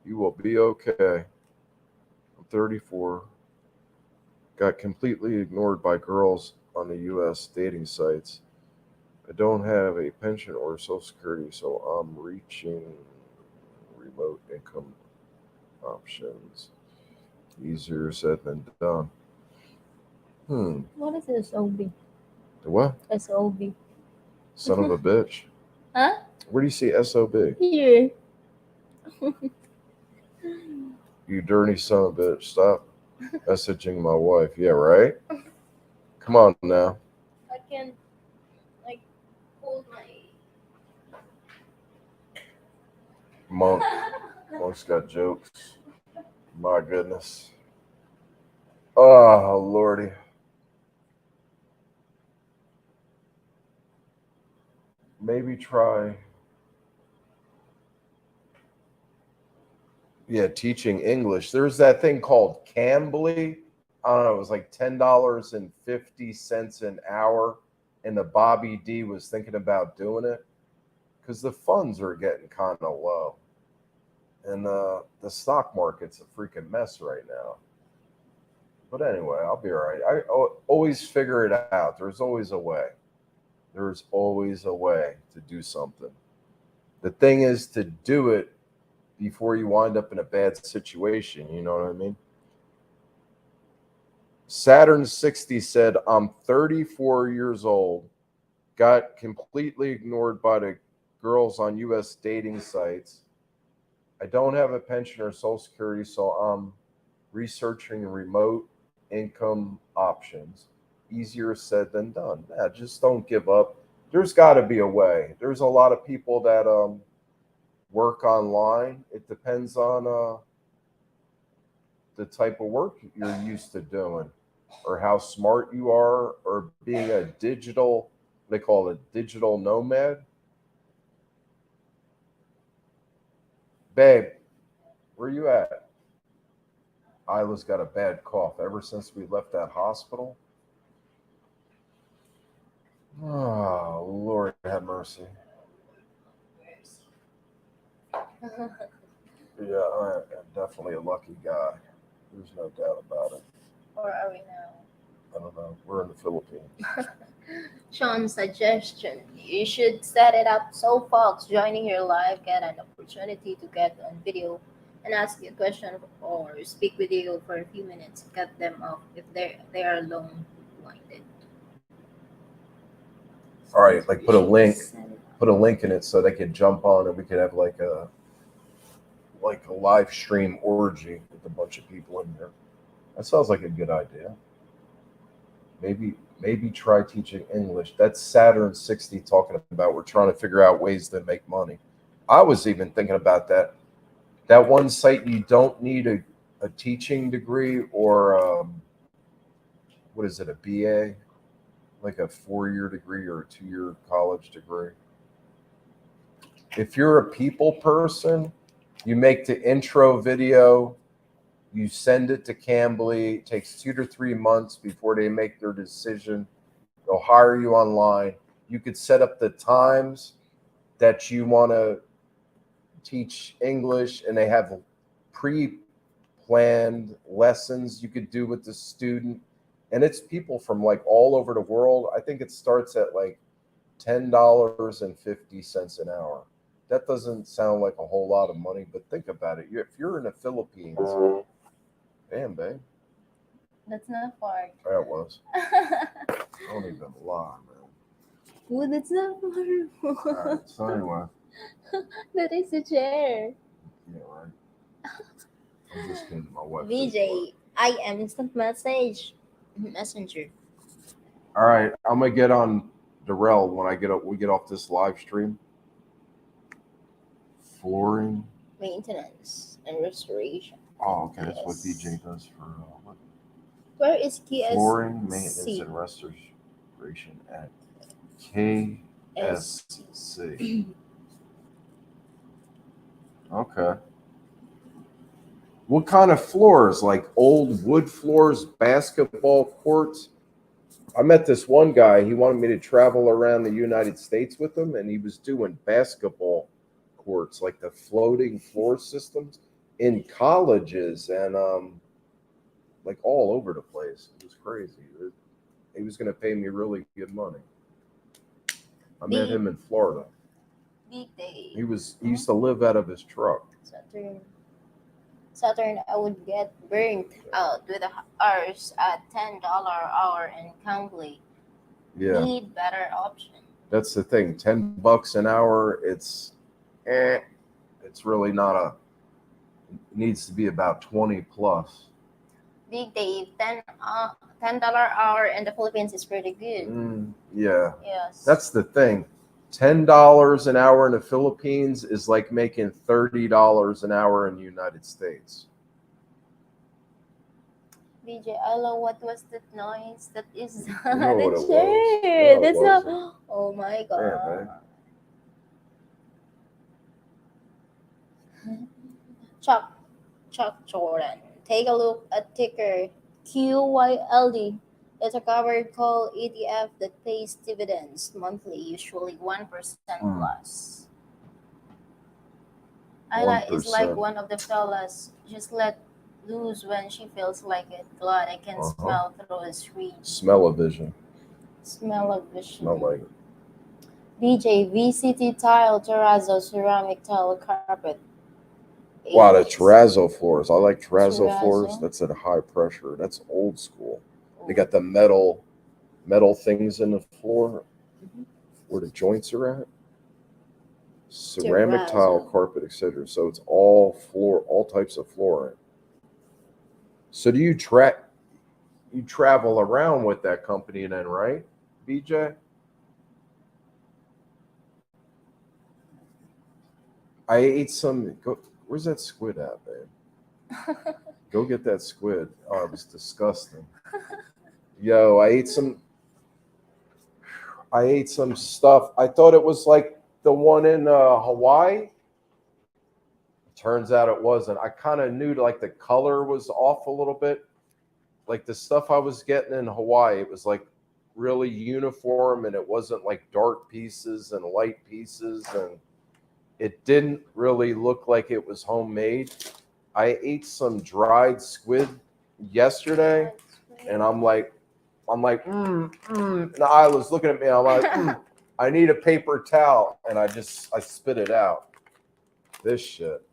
You will be okay. I'm 34. Got completely ignored by girls on the U.S. dating sites. I don't have a pension or Social Security, so I'm reaching remote income options. Easier said than done. What is SOB? The what? SOB. Son of a bitch. Huh? Where do you see SOB? Here. You dirty son of a bitch. Stop messaging my wife. Yeah, right? Come on now. I can like hold my. Monk's got jokes. My goodness. Oh, Lordy. Maybe try. Yeah, teaching English. There's that thing called Cambly. I don't know. It was like $10.50 an hour. And the Bobby D was thinking about doing it because the funds are getting kind of low. And the stock market's a freaking mess right now. But anyway, I'll be all right. Always figure it out. There's always a way. There's always a way to do something. The thing is to do it before you wind up in a bad situation. You know what I mean? Saturn 60 said, I'm 34 years old, got completely ignored by the girls on U.S. dating sites. I don't have a pension or Social Security, so I'm researching remote income options. Easier said than done. Yeah, just don't give up. There's got to be a way. There's a lot of people that work online. It depends on the type of work you're used to doing, or how smart you are, or being a digital, they call it a digital nomad. Babe, where you at? Isla's got a bad cough ever since we left that hospital. Oh, Lord have mercy. Yeah, I am definitely a lucky guy. There's no doubt about it. Or are we now? I don't know. We're in the Philippines. Sean's suggestion: you should set it up so folks joining your live get an opportunity to get on video and ask you a question or speak with you for a few minutes. Cut them off if they are long-winded. All right, like You put a should link, set it up. put a link in it so they could jump on and we could have like a live stream orgy with a bunch of people in there. That sounds like a good idea. Maybe try teaching English. That's Saturn 60 talking about we're trying to figure out ways to make money. I was even thinking about that. That one site you don't need a teaching degree or what is it, a BA? Like a 4-year degree or a 2-year college degree. If you're a people person, you make the intro video, you send it to Cambly. It takes 2 to 3 months before they make their decision. They'll hire you online. You could set up the times that you want to teach English, and they have pre-planned lessons you could do with the student. And it's people from like all over the world. I think it starts at like $10.50 an hour. That doesn't sound like a whole lot of money, but think about it. If you're in the Philippines, damn, babe. That's not far. That was. Don't even lie, man. Well, that's not All far. right. So anyway, That is a chair. yeah, right. I'm just kidding. My wife. VJ, I am instant message messenger. All right, I'm gonna get on Darrell when I get up. We get off this live stream. Flooring. Maintenance and restoration. Oh, okay. That's what Yes. DJ does for what? Where is KSC? Flooring maintenance and restoration at KSC. Okay. What kind of floors? Like old wood floors, basketball courts? I met this one guy. He wanted me to travel around the United States with him, and he was doing basketball courts, like the floating floor systems in colleges and like all over the place. It was crazy. He was going to pay me really good money. I met him in Florida. Big day. He used to live out of his truck. Saturn, I would get burnt out with the hours at $10 an hour in Cambly. Yeah. Need better option. That's the thing. $10 an hour. It's really not a. It needs to be about 20 plus. Big day, $10 hour in the Philippines is pretty good. Yeah. Yes. That's the thing. $10 an hour in the Philippines is like making $30 an hour in the United States. BJ, I love what was that noise? That is You know what the it chair. was. That's No, it not. wasn't. Oh my god. Yeah, Chuck Jordan. Take a look at ticker QYLD. It's a covered call ETF that pays dividends monthly, usually 1% plus. Ayla is like 1%. one of the fellas. Just let loose when she feels like it. God, I can smell through his reach. Smell-o-vision. Smell-o-vision. Smell like it. BJ, VCT tile, terrazzo, ceramic tile, carpet. Wow, the terrazzo floors. I like terrazzo Terrazzo. floors. That's at high pressure. That's old school. They got the metal things in the floor where the joints are at. Ceramic Terrazzo. tile, carpet, etc. So it's all types of flooring. So do you travel around with that company then, right, BJ? I ate some. Where's that squid at, babe? Go get that squid. Oh, it was disgusting. Yo, I ate some stuff. I thought it was like the one in Hawaii. Turns out it wasn't. I kind of knew like the color was off a little bit. Like the stuff I was getting in Hawaii, it was like really uniform and it wasn't like dark pieces and light pieces and it didn't really look like it was homemade. I ate some dried squid yesterday and I'm like, and I was looking at me, I'm like, I need a paper towel. And I spit it out. This shit.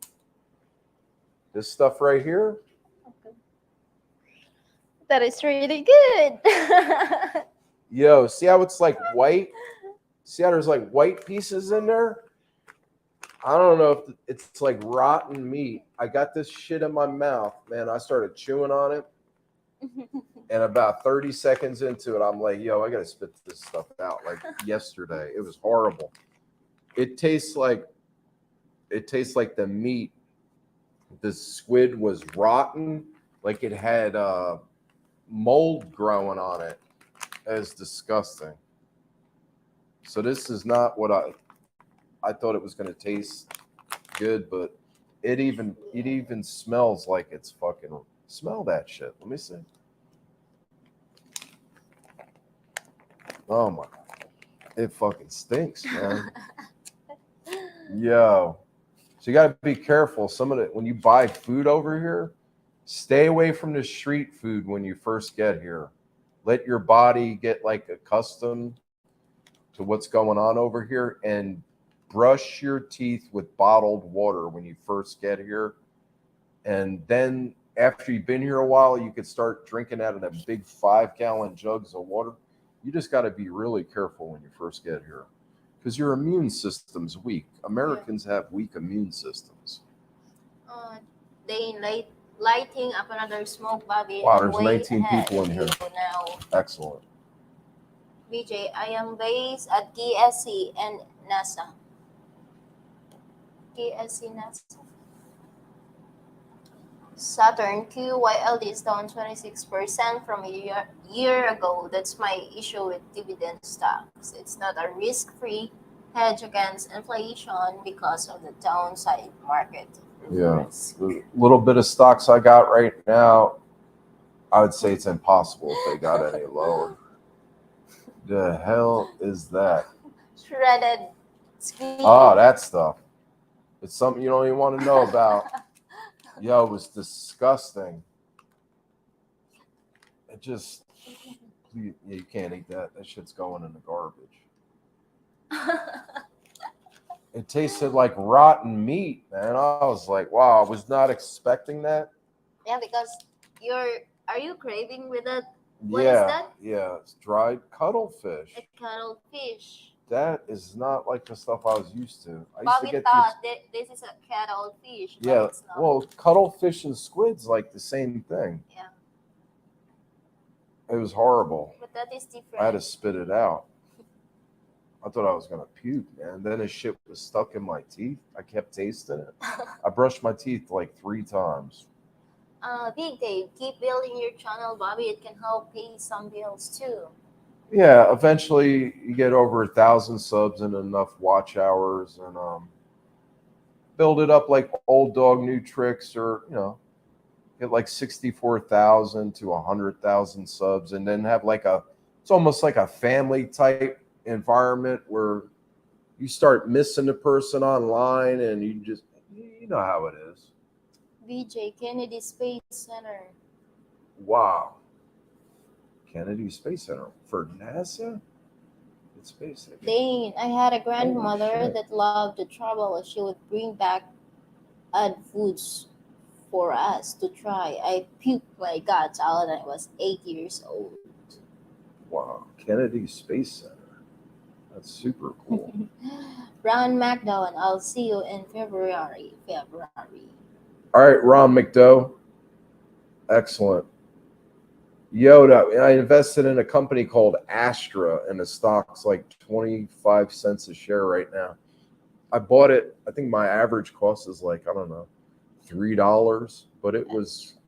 This stuff right here. That is really good. Yo, see how it's like white? See how there's like white pieces in there? I don't know if it's like rotten meat. I got this shit in my mouth, man. I started chewing on it. And about 30 seconds into it, I'm like, yo, I got to spit this stuff out like yesterday. It was horrible. It tastes like the meat. The squid was rotten, like it had mold growing on it. It's disgusting. So this is not what I thought it was going to taste good, but it even smells like it's fucking. Smell that shit. Let me see. Oh my, it fucking stinks, man. Yo, so you got to be careful. Some of it when you buy food over here, stay away from the street food when you first get here. Let your body get like accustomed to what's going on over here and brush your teeth with bottled water when you first get here. And then after you've been here a while, you could start drinking out of them big 5-gallon jugs of water. You just got to be really careful when you first get here because your immune system's weak. Americans have weak immune systems. They lighting up another smoke, Bobby. Wow, and there's way 19 ahead people in of here. you now. Excellent. BJ, I am based at TSC and NASA. TSC NASA. Saturn QYLD is down 26% from a year ago. That's my issue with dividend stocks. It's not a risk-free hedge against inflation because of the downside market Yeah, risk. the little bit of stocks I got right now, I would say it's impossible if they got any lower. The hell is that? Shredded squid. Oh, that stuff. It's something you don't even want to know about. Yo, it was disgusting. It just, you can't eat that. That shit's going in the garbage. It tasted like rotten meat, man. I was like, wow, I was not expecting that. Yeah, because are you craving with that? What is Yeah, that? yeah, it's dried cuttlefish. A cuttlefish. That is not like the stuff I was used to. I used to Bobby get thought that this is a cuttlefish, but yeah, it's not. well, cuttlefish and squid's like the same thing. Yeah, It was horrible. but that is different. I had to spit it out. I thought I was gonna puke, man. Then this shit was stuck in my teeth. I kept tasting it. I brushed my teeth like 3 times. Big Dave, keep building your channel, Bobby. It can help pay some bills too. Yeah, eventually you get over 1,000 subs and enough watch hours, and build it up like Old Dog New Tricks, or get like 64,000 to 100,000 subs, and then have like it's almost like a family type environment where you start missing the person online, and you know how it is. VJ Kennedy Space Center. Wow. Kennedy Space Center for NASA? It's space center. Dane, I had a grandmother shit. that loved to travel. She would bring back odd foods for us to try. I puked my guts out when I was 8 years old. Wow. Kennedy Space Center. That's super cool. Ron McDowell, I'll see you in February. All right, Ron McDowell. Excellent. Yoda, I invested in a company called Astra, and the stock's like 25 cents a share right now. I bought it. I think my average cost is like, I don't know, $3, but it was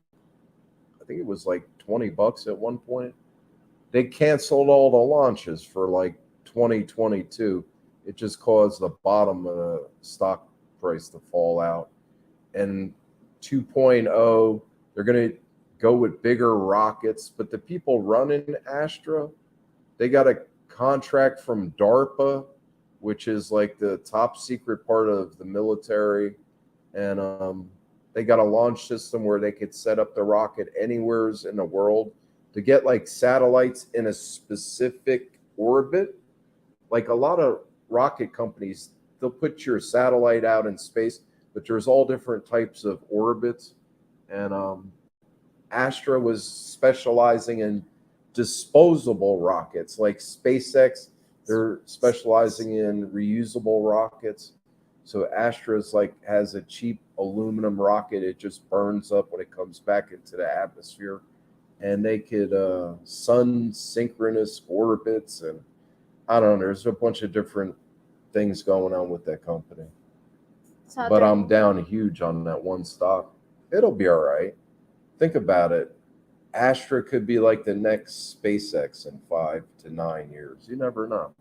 think it was like $20 at one point. They canceled all the launches for like 2022. It just caused the bottom of the stock price to fall out. And 2.0, they're going to go with bigger rockets. But the people running Astra, they got a contract from DARPA, which is like the top secret part of the military. And they got a launch system where they could set up the rocket anywhere in the world to get like satellites in a specific orbit. Like a lot of rocket companies, they'll put your satellite out in space, but there's all different types of orbits. And Astra was specializing in disposable rockets, like SpaceX. They're specializing in reusable rockets. So Astra's like has a cheap aluminum rocket. It just burns up when it comes back into the atmosphere. And they could sun synchronous orbits, and I don't know. There's a bunch of different things going on with that company. But I'm down huge on that one stock. It'll be all right. Think about it. Astra could be like the next SpaceX in 5 to 9 years. You never know.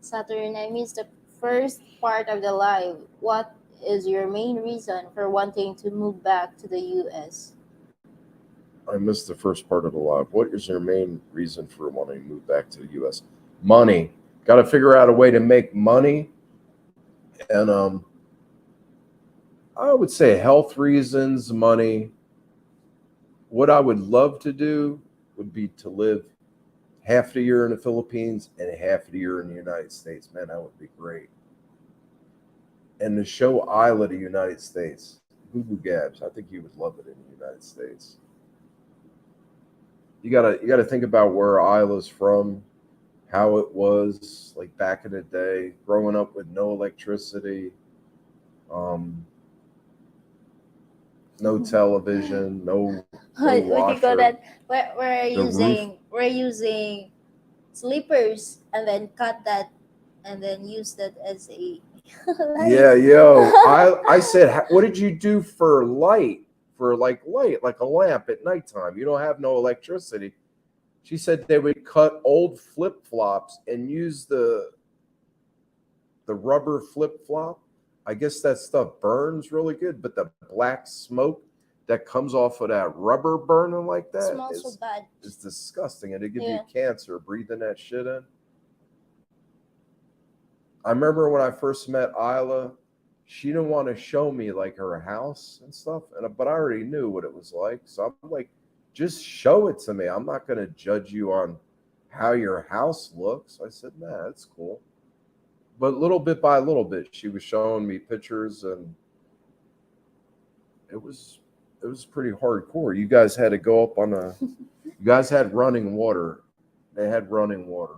Saturn, I missed the first part of the live. What is your main reason for wanting to move back to the US? I missed the first part of the live. What is your main reason for wanting to move back to the US? Money. Got to figure out a way to make money. And I would say health reasons, money. What I would love to do would be to live half the year in the Philippines and half the year in the United States. Man, that would be great. And to show Isla the United States. Boo Boo Gabs, I think you would love it in the United States. You gotta think about where Isla's from, how it was like back in the day, growing up with no electricity, no television, no What you call washer. that? We're The roof. using sleepers and then cut that and then use that as a light. Yeah, yo. I said, what did you do for light? For like light, like a lamp at nighttime. You don't have no electricity. She said they would cut old flip flops and use the rubber flip flop. I guess that stuff burns really good, but the black smoke that comes off of that rubber burning like that Smells so bad. is disgusting, and it gives Yeah. you cancer breathing that shit in. I remember when I first met Isla, she didn't want to show me like her house and stuff, but I already knew what it was like. So I'm like, just show it to me. I'm not going to judge you on how your house looks. I said, nah, that's cool. But little bit by little bit, she was showing me pictures, and it was pretty hardcore. You guys had to go up on a. You guys had running water. They had running water.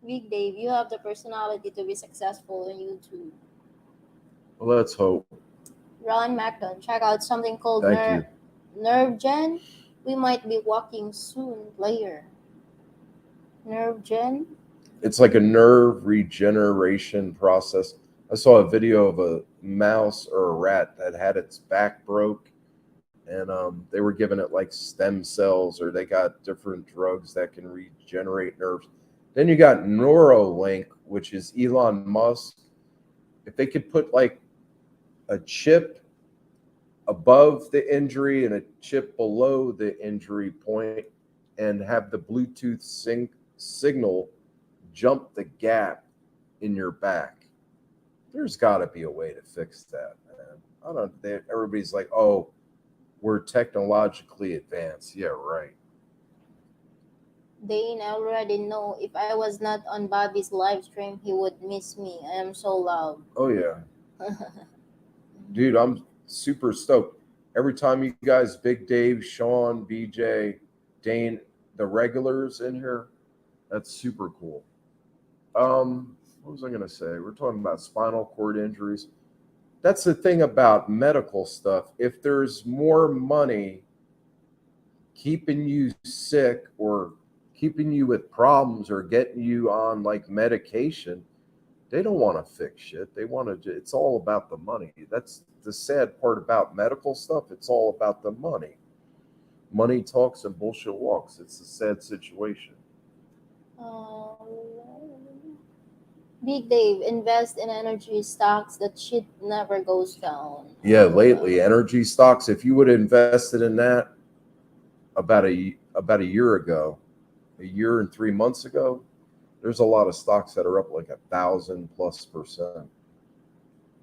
Big Dave, you have the personality to be successful on YouTube. Well, let's hope. Ron Macdon, check out something called Thank you. Nerve Gen. We might be walking soon, player. Nerve Gen? It's like a nerve regeneration process. I saw a video of a mouse or a rat that had its back broke, and they were giving it like stem cells, or they got different drugs that can regenerate nerves. Then you got Neuralink, which is Elon Musk. If they could put like a chip above the injury and a chip below the injury point and have the Bluetooth signal jump the gap in your back, there's got to be a way to fix that, man. I don't. Everybody's like, "Oh, we're technologically advanced." Yeah, right. Dane, I already know if I was not on Bobby's live stream, he would miss me. I am so loud. Oh yeah, dude, I'm super stoked. Every time you guys, Big Dave, Sean, BJ, Dane, the regulars in here, that's super cool. What was I gonna say? We're talking about spinal cord injuries. That's the thing about medical stuff. If there's more money keeping you sick or keeping you with problems or getting you on like medication, They don't want to fix shit. They want to. It's all about the money. That's the sad part about medical stuff. It's all about the money. Money talks and bullshit walks. It's a sad situation. Big Dave, invest in energy stocks. That shit never goes down. Yeah, Oh, lately yeah. energy stocks. If you would have invested in that about a year ago, a year and 3 months ago, there's a lot of stocks that are up like 1,000+%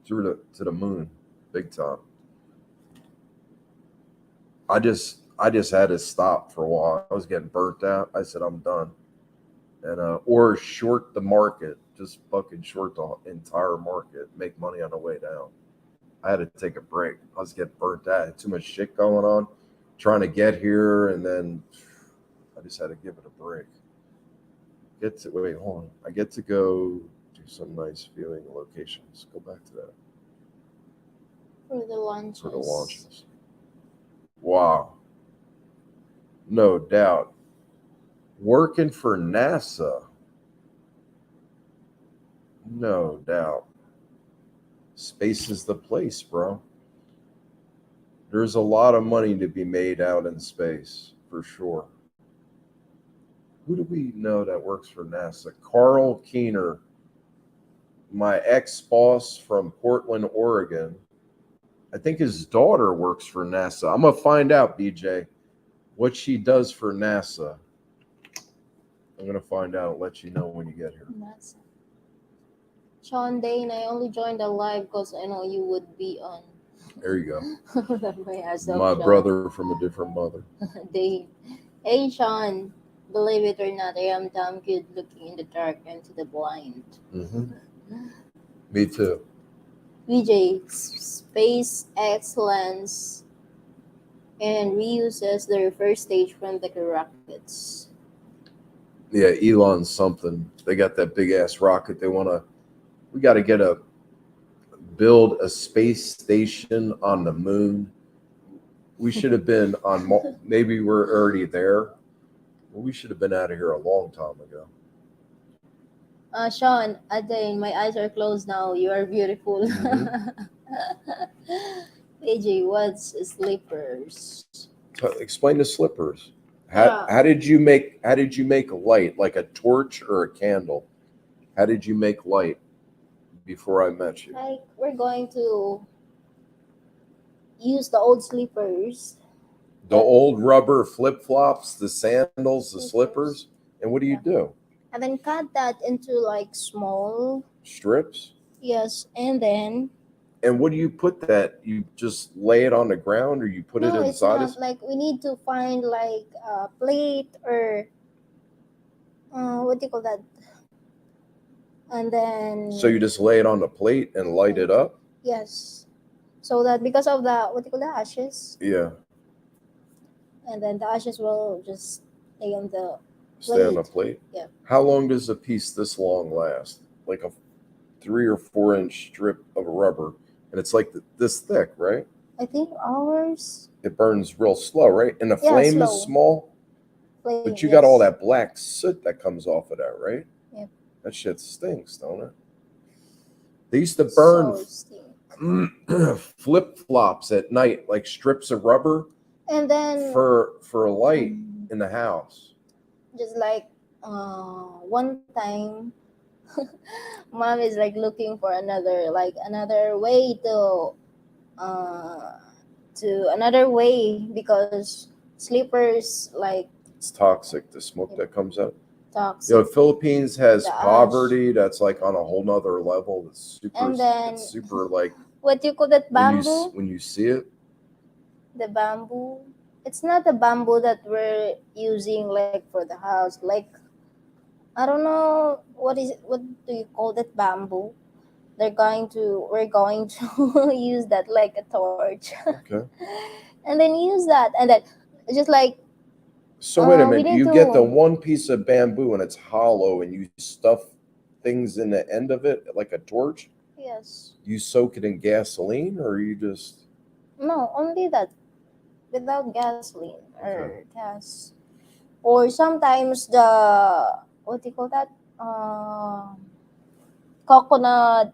through to the moon, big time. I just had to stop for a while. I was getting burnt out. I said I'm done, and or short the market, just fucking short the entire market, make money on the way down. I had to take a break. I was getting burnt out. I had too much shit going on, trying to get here, and then I just had to give it a break. Wait, hold on. I get to go do some nice viewing locations. Go back to that For the launches. for the launches. Wow, no doubt. Working for NASA, no doubt. Space is the place, bro. There's a lot of money to be made out in space, for sure. Who do we know that works for NASA? Carl Keener, my ex-boss from Portland, Oregon. I think his daughter works for NASA. I'm going to find out, BJ, what she does for NASA. I'm going to find out and let you know when you get here. NASA. Sean Dane, I only joined the live because I know you would be on. There you go. My Sean. brother from a different mother. Dave. Hey, Sean. Believe it or not, I am damn good looking in the dark and to the blind. Mm-hmm. Me too. VJ, space excellence and reuses the first stage from the rockets. Yeah, Elon's something. They got that big ass rocket. We got to build a space station on the moon. We should have been on, maybe we're already there. We should have been out of here a long time ago. Sean, Adain, my eyes are closed now. You are beautiful. AJ, what's slippers? Explain the slippers. How did you make light, like a torch or a candle? How did you make light before I met you? Like, we're going to use the old slippers. The old rubber flip-flops, the sandals, the slippers. And what do you do? And then cut that into like small strips? Yes, and then. And what do you put that? You just lay it on the ground, or you put it inside? No, it's not. Like, we need to find like a plate or what do you call that? And then. So you just lay it on the plate and light it up? Yes. So that because of the what do you call the ashes? Yeah. And then the ashes will just stay on the plate. Stay on the plate? Yeah. How long does a piece this long last? Like a 3 or 4 inch strip of rubber, and it's like this thick, right? I think hours. It burns real slow, right? And the flame is small, but you got all that black soot that comes off of that, right? Yep. That shit stinks, don't it? They used to burn flip-flops at night, like strips of rubber, and then for a light in the house. Just like one time mom is like looking for another way to another way because sleepers like it's toxic, the smoke that comes out. Toxic. You know, Philippines has poverty that's like on a whole nother level. It's super, and then, it's super like what do you call that bamboo? When you see it, the bamboo. It's not the bamboo that we're using like for the house. Like, I don't know what do you call that bamboo? We're going to use that like a torch. Okay. And then use that, and then just like. So wait a minute. You get the one piece of bamboo and it's hollow, and you stuff things in the end of it like a torch. Yes. You soak it in gasoline, or you just. No, only that, without gasoline or gas, or sometimes the what do you call that? coconut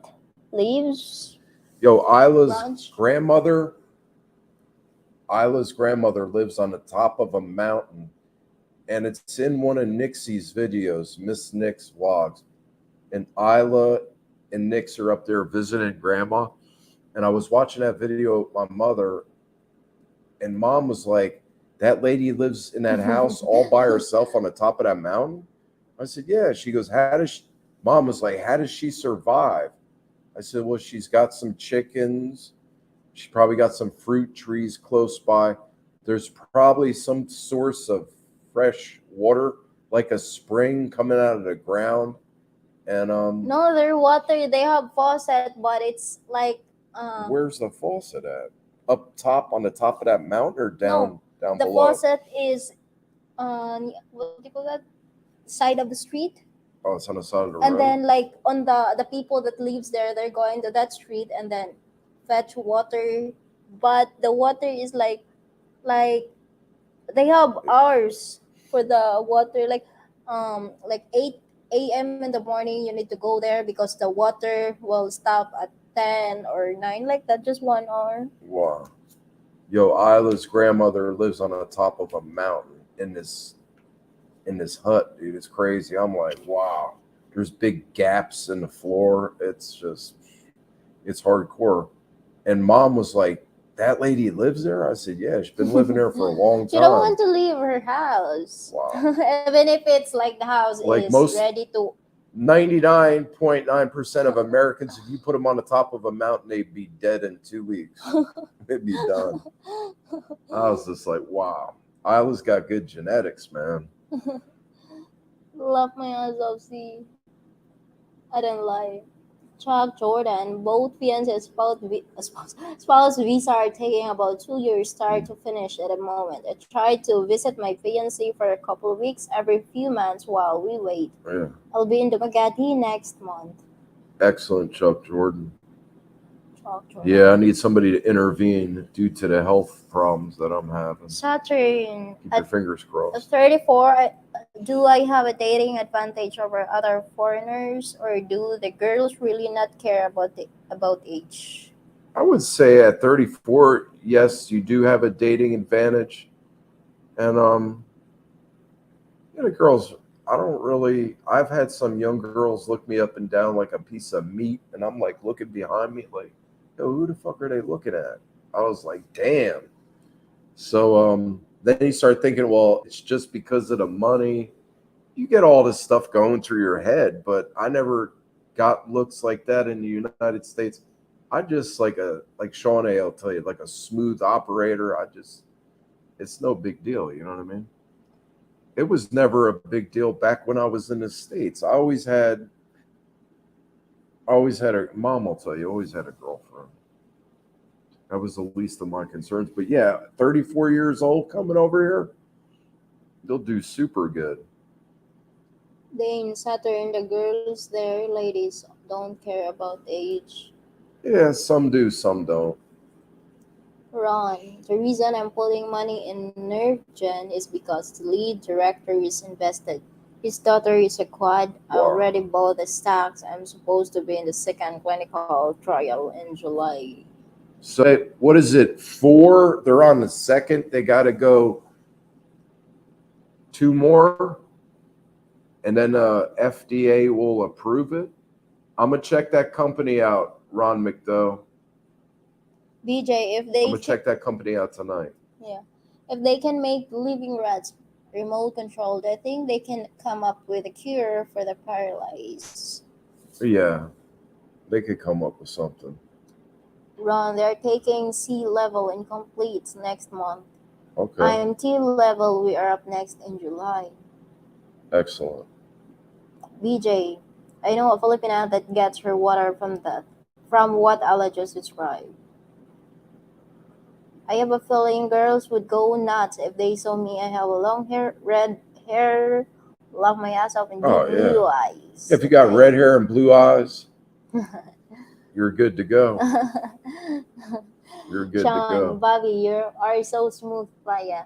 leaves Yo, branch. Isla's grandmother lives on the top of a mountain, and it's in one of Nixie's videos, Ms.Nix vlogs. And Isla and Nix are up there visiting grandma. And I was watching that video with my mother, and mom was like, "That lady lives in that house all by herself on the top of that mountain?" I said, "Yeah." She goes, "How does she?" Mom was like, "How does she survive?" I said, "Well, she's got some chickens. She probably got some fruit trees close by. There's probably some source of fresh water, like a spring coming out of the ground." And No, their water, they have faucet, but it's like where's the faucet at? Up top on the top of that mountain or no, down the below? faucet is on what do you call that? Side of the street. Oh, it's on the side of the And road. then like on the people that lives there, they're going to that street and then fetch water. But the water is like they have hours for the water, like 8 a.m. in the morning you need to go there because the water will stop at 10 or 9, like that, just 1 hour. Wow. Yo, Isla's grandmother lives on the top of a mountain in this hut, dude. It's crazy. I'm like, wow. There's big gaps in the floor. It's hardcore. And mom was like, "That lady lives there?" I said, "Yeah, she's been living there for a long She don't time." want to leave her house. Wow. Even if it's like the house Like is most ready to 99.9% of Americans, if you put them on the top of a mountain, they'd be dead in 2 weeks. They'd be done. I was just like, wow. Isla's got good genetics, man. love my ass off. See, I don't lie. Chuck Jordan, both fiancé and spouse visa are taking about 2 years start to finish at the moment. I tried to visit my fiancé for a couple of weeks every few months while we wait. Yeah. I'll be in Dumaguete next month. Excellent, Chuck Jordan. Chuck Jordan. Yeah, I need somebody to intervene due to the health problems that I'm having. Saturn. Keep your fingers At crossed. 34, do I have a dating advantage over other foreigners, or do the girls really not care about age? I would say at 34, yes, you do have a dating advantage. And the girls, I've had some young girls look me up and down like a piece of meat, and I'm like looking behind me like, yo, who the fuck are they looking at? I was like, damn. So then you start thinking, well, it's just because of the money. You get all this stuff going through your head, but I never got looks like that in the United States. I just like Sean A. will tell you, like a smooth operator. It's no big deal. You know what I mean? It was never a big deal back when I was in the States. I always had mom will tell you, always had a girlfriend. That was the least of my concerns. But yeah, 34 years old coming over here, they'll do super good. Then Saturn, the girls there, ladies, don't care about age. Yeah, some do, some don't. Ron, the reason I'm putting money in NerfGen is because the lead director is invested. His daughter is a quad. I Wow. already bought the stocks. I'm supposed to be in the second clinical trial in July. So what is it? 4? They're on the second. They got to go 2 more, and then FDA will approve it. I'm gonna check that company out, Ron McDowell. BJ, if I'm they gonna check that company out tonight. if they can make living rats remote controlled, I think they can come up with a cure for the paralyzed. Yeah, they could come up with something. Ron, they're taking C level incomplete next month. Okay, I'm T level. We are up next in July. excellent. BJ, I know a Filipino that gets her water from what Allah just described. I have a feeling girls would go nuts if they saw me. I have a long hair, red hair, love my ass off, and Oh, blue eyes. If you got red hair and blue eyes, you're good to go. You're good to Sean, go. Bobby, you are so smooth, Playa.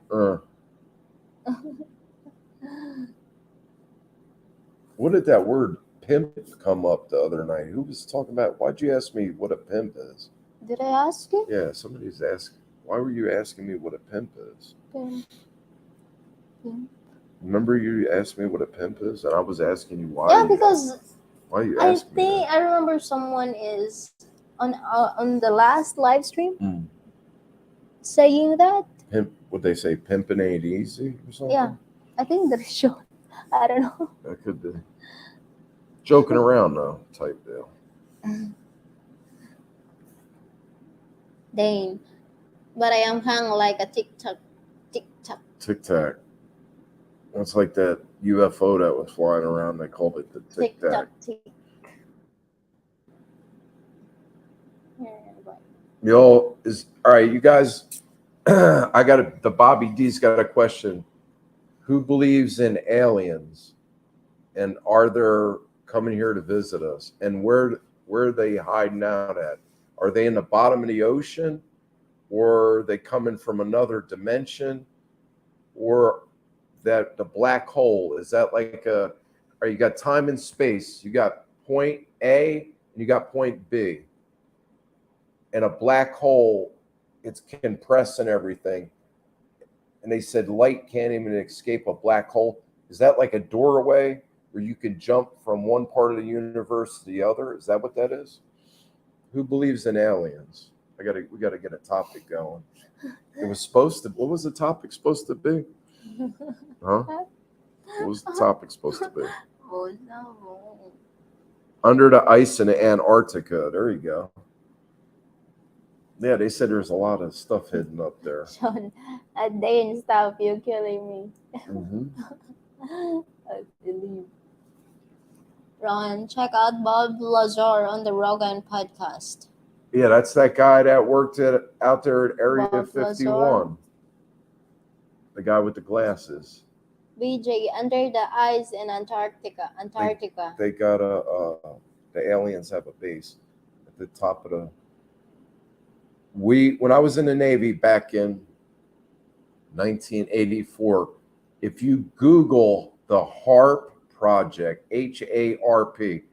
What did that word pimp come up the other night. Who was talking about? Why'd you ask me what a pimp is? Did I ask you? Yeah, somebody's asking. Why were you asking me what a pimp is? Pimp. Remember you asked me what a pimp is, and I was asking you why. Yeah, because why you I asking me think that? I remember someone is on the last live stream saying that. Pimp? Would they say pimping ain't easy or something? Yeah, I think they're sure. I don't know. That could be joking around though, type deal. Dang, but I am hung like a TikTok. Tic Tac. It's like that UFO that was flying around. They called it the Tic Tac. Y'all is all right. You guys, I got the Bobby D's got a question. Who believes in aliens, and are they coming here to visit us? And where are they hiding out at? Are they in the bottom of the ocean, or are they coming from another dimension, or that the black hole is that like a? Or you got time and space? You got point A and you got point B. And a black hole, it's compressing everything. And they said light can't even escape a black hole. Is that like a doorway where you can jump from one part of the universe to the other? Is that what that is? Who believes in aliens? We gotta get a topic going. It was supposed to. What was the topic supposed to be? Huh? What was the topic supposed to be? Under the ice in Antarctica. There you go. Yeah, they said there's a lot of stuff hidden up there. Sean, a day and stuff, you're killing me. I believe. Ron, check out Bob Lazar on the Rogan podcast. Yeah, that's that guy that worked out there at Area Bob 51. Lazar. The guy with the glasses. BJ, under the ice in Antarctica. They got the aliens have a base at the top of the. When I was in the Navy back in 1984, if you Google the HARP project, HARP,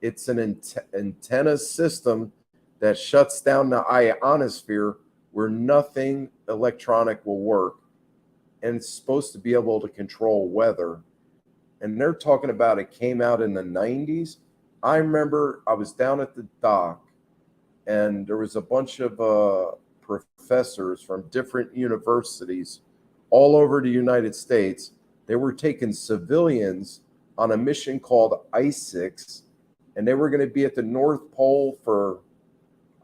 it's an antenna system that shuts down the ionosphere where nothing electronic will work. And it's supposed to be able to control weather. And they're talking about it came out in the 90s. I remember I was down at the dock, and there was a bunch of professors from different universities all over the United States. They were taking civilians on a mission called ISIX, and they were going to be at the North Pole for,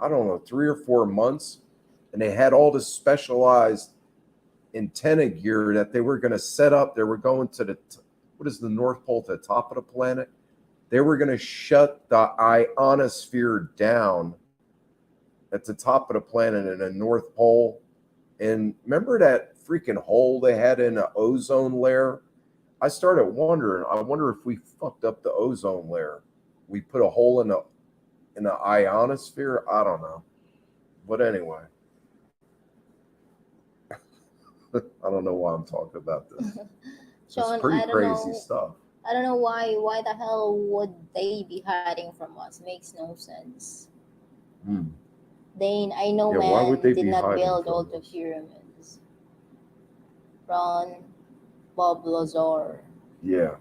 I don't know, 3 or 4 months. And they had all this specialized antenna gear that they were going to set up. They were going to what is the North Pole, to the top of the planet? They were going to shut the ionosphere down at the top of the planet in the North Pole. And remember that freaking hole they had in the ozone layer? I started wondering, I wonder if we fucked up the ozone layer. We put a hole in the ionosphere? I don't know. But anyway. I don't know why I'm talking about this. Sean, it's pretty crazy stuff. I don't know why the hell would they be hiding from us? Makes no sense. Dane, I know man did not build all the pyramids. Ron, Bob Lazar. Yeah.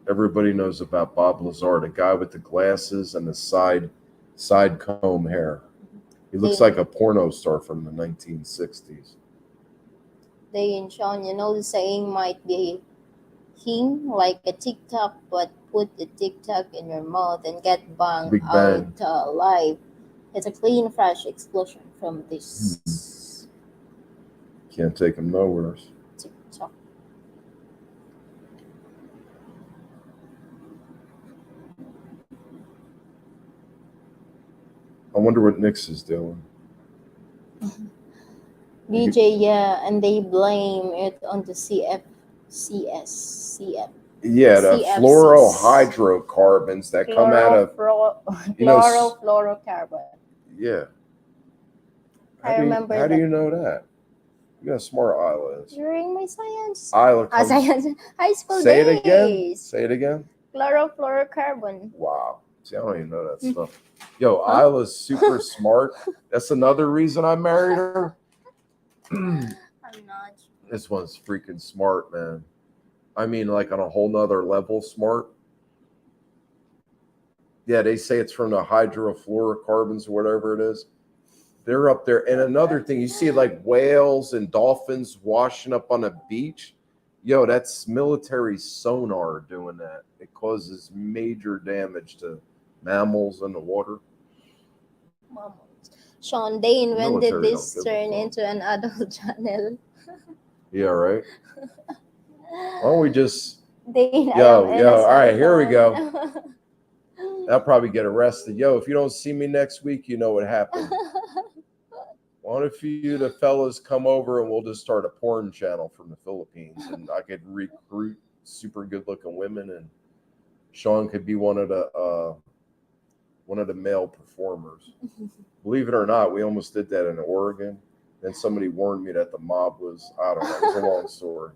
Everybody knows about Bob Lazar, the guy with the glasses and the side comb hair. He looks like a porno star from the 1960s. Dane, Sean, you know the saying might be king like a TikTok, but put the TikTok in your mouth and get banged out alive. It's a clean, fresh explosion from this. Can't take them nowhere. TikTok. I wonder what Nix is doing. BJ, yeah, and they blame it on the CF. Yeah, the fluorohydrocarbons that come out of chlorofluorocarbon. Yeah. I remember. How do you know that? You got smart Isla. During my science. Isla Science high school Say days. it again. Say it again. Chlorofluorocarbon. Wow. See, I don't even know that stuff. Yo, Isla's super smart. That's another reason I married her. I'm not. This one's freaking smart, man. I mean, like on a whole nother level smart. Yeah, they say it's from the hydrofluorocarbons or whatever it is. They're up there. And another thing, you see like whales and dolphins washing up on a beach. Yo, that's military sonar doing that. It causes major damage to mammals in the water. Sean, they invented Military this don't give a turn fuck. into an adult channel. Yeah, right. Why don't we just They yo, all right, here we go. I'll probably get arrested. Yo, if you don't see me next week, you know what happened. Why don't you, the fellas, come over and we'll just start a porn channel from the Philippines, and I could recruit super good-looking women, and Sean could be one of the male performers. Believe it or not, we almost did that in Oregon. Then somebody warned me that the mob was, I don't know, it was a long story.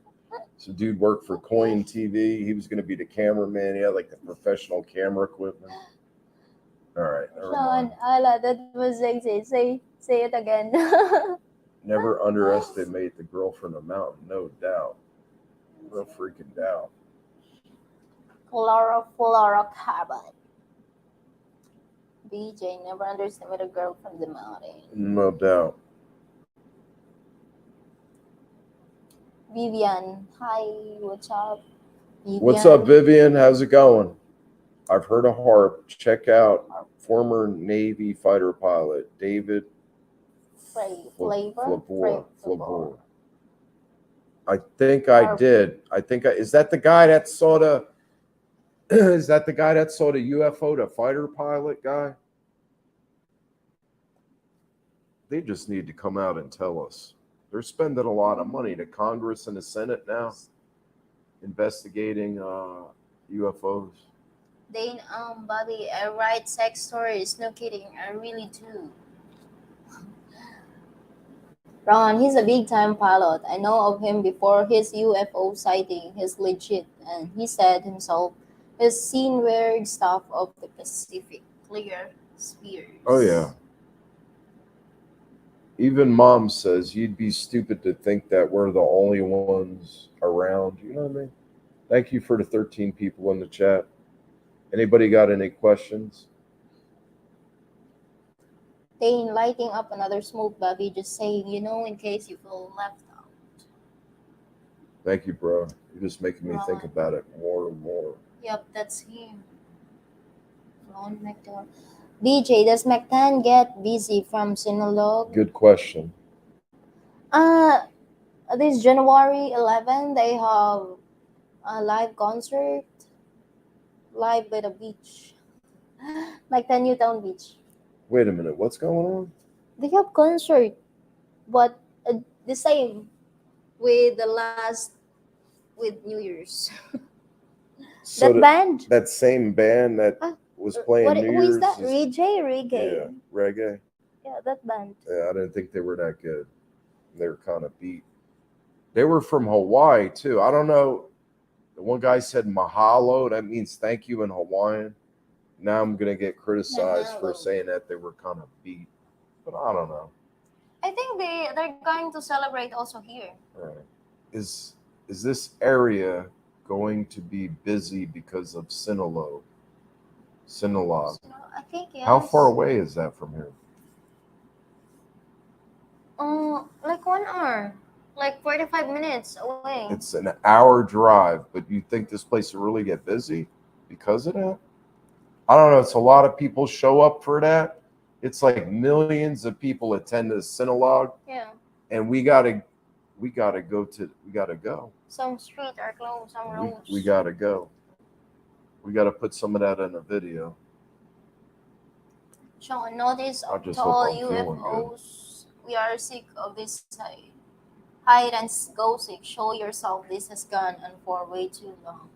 So dude worked for Coin TV. He was going to be the cameraman. He had like the professional camera equipment. All right. Sean, that was sexy. Say it again. Never underestimate the girl from the mountain, no doubt. No freaking doubt. Chlorofluorocarbon. BJ, never underestimate a girl from the mountain. No doubt. Vivian, hi, what's up? Vivian. What's up, Vivian? How's it going? I've heard of HARP. Check out former Navy fighter pilot David Flavor. I think I did. Is that the guy that saw the UFO, the fighter pilot guy? They just need to come out and tell us. They're spending a lot of money. The Congress and the Senate now investigating UFOs. Dane, Bobby, I write sex stories. No kidding, I really do. Ron, he's a big-time pilot. I know of him before his UFO sighting. He's legit, and he said himself he's seen weird stuff of the Pacific. Clear spheres. Oh yeah. Even mom says you'd be stupid to think that we're the only ones around. You know what I mean? Thank you for the 13 people in the chat. Anybody got any questions? Dane, lighting up another smoke, Bobby, just saying, in case you feel left out. Thank you, bro. You're just making me think about it more and more. Yep, that's him. Ron McDonald. DJ, does McTan get busy from Sinulog? Good question. This January 11, they have a live concert live by the beach. McTan Newtown Beach. Wait a minute. What's going on? They have concert, but the same with the last with New Year's. So band. That same band that was playing New Who Year's. is that? Reggae. Yeah, reggae. Yeah, that band. Yeah, I didn't think they were that good. They were kind of beat. They were from Hawaii too. I don't know. The one guy said mahalo. That means thank you in Hawaiian. Now I'm gonna get criticized for saying that they were kind of beat, but I don't know. I think they're going to celebrate also here. All right. Is this area going to be busy because of Sinulog? I think yes. How far away is that from here? Like 1 hour, like 45 minutes away. It's an hour drive, but you think this place will really get busy because of that? I don't know. It's a lot of people show up for that. It's like millions of people attend the Sinulog. Yeah. And we gotta go. Some streets are closed, some roads. We gotta go. We gotta put some of that in a video. Sean, notice tall UFOs. We are sick of this side. Hide and go sick. Show yourself. This has gone on for way too long.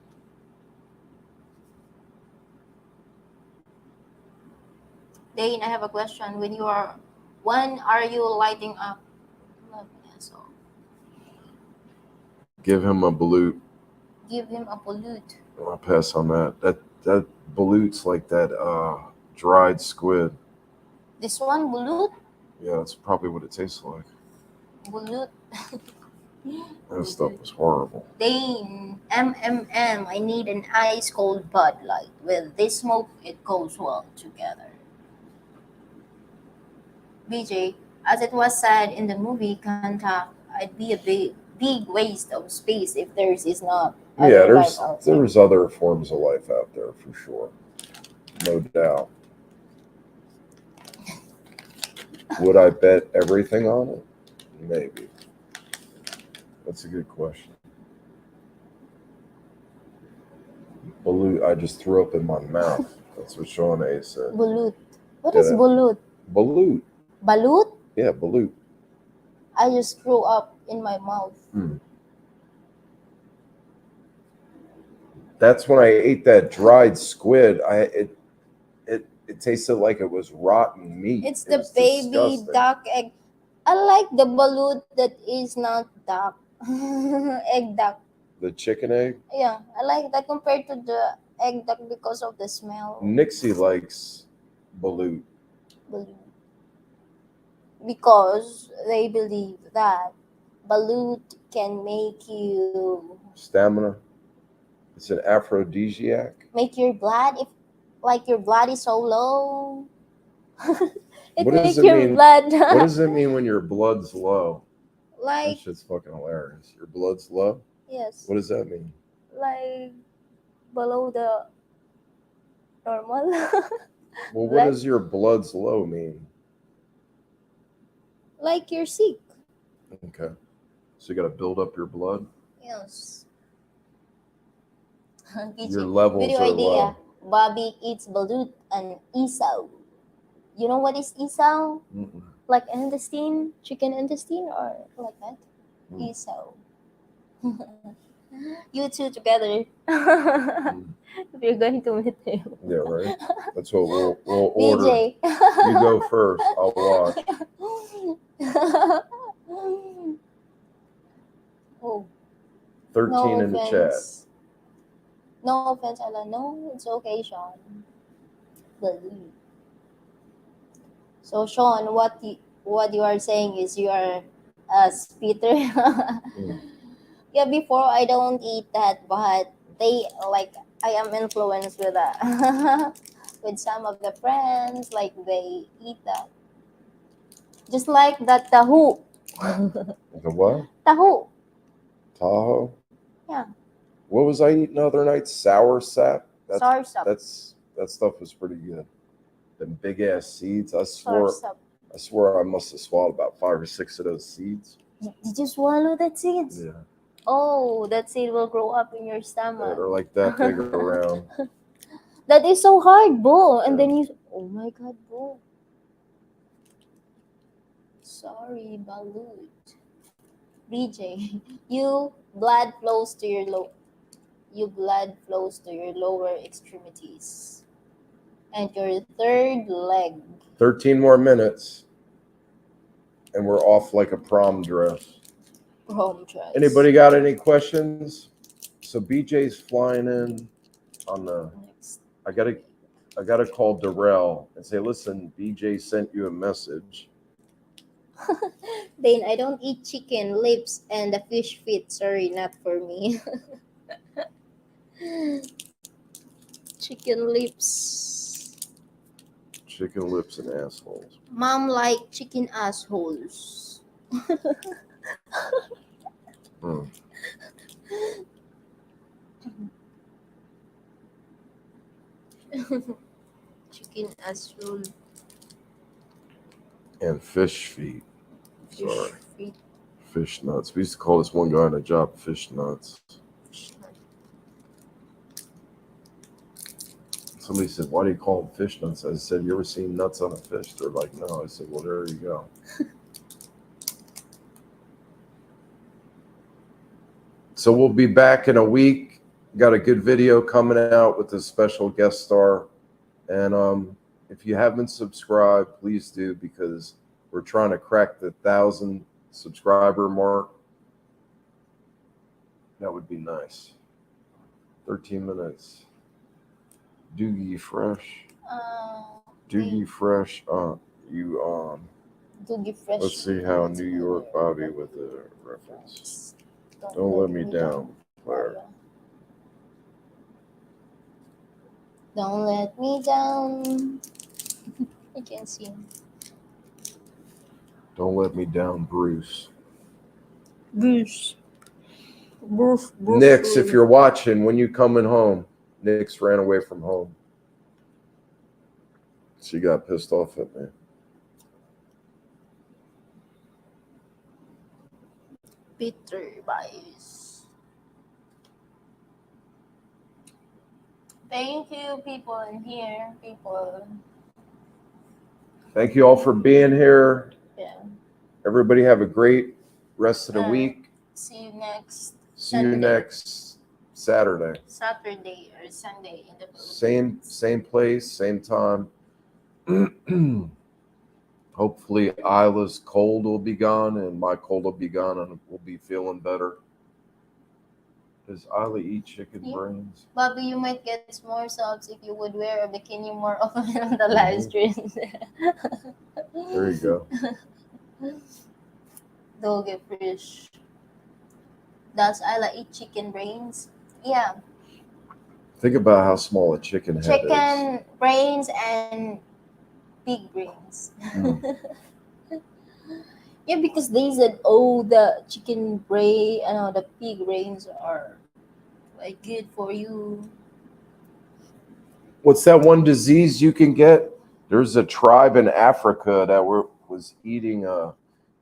Dane, I have a question. When are you lighting up? Give him a balut. Give him a balut. I'll pass on that. That balute's like that dried squid. This one, bulut? Yeah, that's probably what it tastes like. Bulut. That stuff was horrible. Dane, I need an ice cold Bud Light. With this smoke, it goes well together. BJ, as it was said in the movie Contact, I'd be a big waste of space if theirs is not Yeah, other life outside. there's other forms of life out there for sure. No doubt. Would I bet everything on it? Maybe. That's a good question. Balut, I just threw up in my mouth. That's what Sean A said. Balut. What Did is it? balut? Balut. Balut? Yeah, balut. I just threw up in my mouth. That's when I ate that dried squid. It tasted like it was rotten meat. It's It the was baby disgusting. duck egg. I like the balut that is not duck. Egg duck. The chicken egg. Yeah, I like that compared to the egg duck because of the smell. Nixie likes balut. Balut. Because they believe that balut can make you Stamina. It's an aphrodisiac. make your blood if like your blood is so low. It What does makes it your mean? blood What does it mean when your blood's low? That like shit's fucking hilarious. Your blood's low? yes, What does that mean? like below the normal. Well, what Blood? does your blood's low mean? Like you're sick. Okay. So you got to build up your blood? Yes. Your levels Video are idea. low. Bobby eats balut and isaw. You know what is isaw? Mm-mm. Like intestine, chicken intestine, or like that? Mm. Isaw. You two together. We're going to meet him. Yeah, right. That's what we'll order. BJ. You go first. I'll watch. Oh, 13 in the chat. No offense, Ella. No, it's okay, Sean. Believe. So, Sean, what you are saying is you are a spitter. Yeah, before I don't eat that, but they like I am influenced with that. With some of the friends, like they eat that. Just like that tahu. The what? Tahu. Tahoe? Yeah. What was I eating the other night? Sour sap? Sour sap. That stuff was pretty good. Them big ass seeds. I Sour swore sap. I must have swallowed about 5 or 6 of those seeds. Did you swallow that seeds? Yeah. Oh, that seed will grow up in your stomach. They're like that big around. That is so hard, Bo. And Yeah. then you, oh my God, Bo. Sorry, balut. BJ, you blood flows to your lower extremities and your third leg. 13 more minutes, and we're off like a prom dress. Prom dress. Anybody got any questions? So BJ's flying in on the. Next. I gotta call Darrell and say, listen, BJ sent you a message. Dane, I don't eat chicken lips and the fish feet. Sorry, not for me. Chicken lips. Chicken lips and assholes. Mom like chicken assholes. Chicken asshole. And fish feet. Fish Sorry. feet. Fish nuts. We used to call this one guy on a job fish nuts. Somebody said, why do you call them fish nuts? I said, you ever seen nuts on a fish? They're like, no. I said, well, there you go. So we'll be back in a week. Got a good video coming out with a special guest star. And if you haven't subscribed, please do, because we're trying to crack the 1,000 subscriber mark. That would be nice. 13 minutes. Doogie Fresh. Wait, Doogie Fresh. Doogie Fresh. Let's see how New York Bobby with the reference. Don't let me down, Claire. Don't let me down. I can't sing. Don't let me down, Bruce. Bruce. Nix, if you're watching, when you coming home? Nix ran away from home. She got pissed off at me. Bitter Bias. Thank you, people in here. People. Thank you all for being here. Yeah. Everybody have a great rest of the week. See you next. See you next Saturday. Saturday or Sunday in the Philippines. Same place, same time. Hopefully Isla's cold will be gone and my cold will be gone and we'll be feeling better. Does Isla eat chicken brains? Bobby, you might get more subs if you would wear a bikini more often on the live streams. There you go. Doge fish. Does Isla eat chicken brains? Yeah. Think about how small a chicken head is. Chicken brains and pig brains. Yeah, because they said, oh, the chicken brain, the pig brains are like good for you. What's that one disease you can get? There's a tribe in Africa that was eating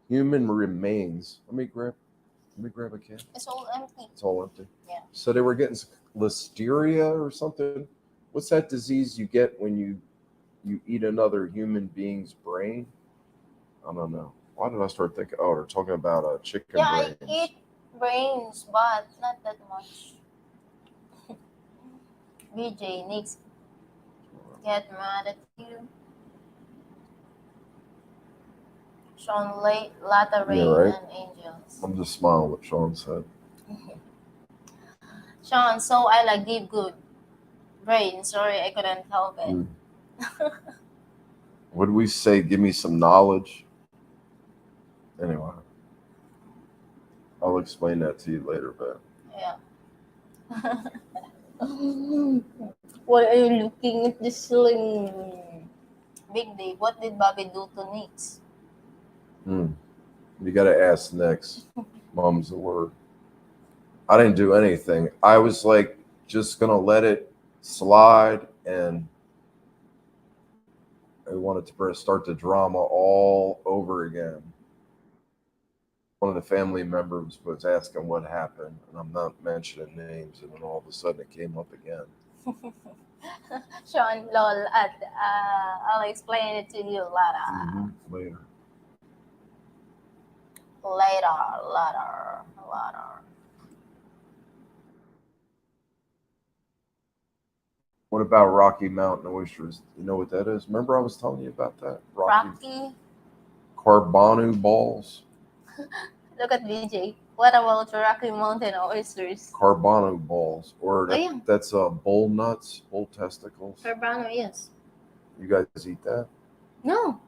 human remains. Let me grab a can. It's all empty. It's all empty. Yeah. So they were getting listeria or something. What's that disease you get when you eat another human being's brain? I don't know. Why did I start thinking? Oh, they're talking about chicken brains. I eat brains, but not that much. Ms.Nix get mad at you. Sean Lata Rain right. and Angels. I'm just smiling what Sean said. Sean, so I give good brain. Sorry, I couldn't help it. What did we say? Give me some knowledge. Anyway, I'll explain that to you later, but yeah. Why are you looking at the ceiling? Big Dave, what did Bobby do to Nix? You got to ask Nix. Mom's the word. I didn't do anything. I was just gonna let it slide, and I wanted to start the drama all over again. One of the family members was asking what happened, and I'm not mentioning names, and then all of a sudden it came up again. Sean, lol, I'll explain it to you later. Later. What about Rocky Mountain oysters? You know what that is? Remember I was telling you about that? Rocky? Carbonu balls. Look at BJ. What about Rocky Mountain oysters? Carbonu balls. Or that's bull nuts, bull testicles. Carbonu, yes. You guys eat that? No.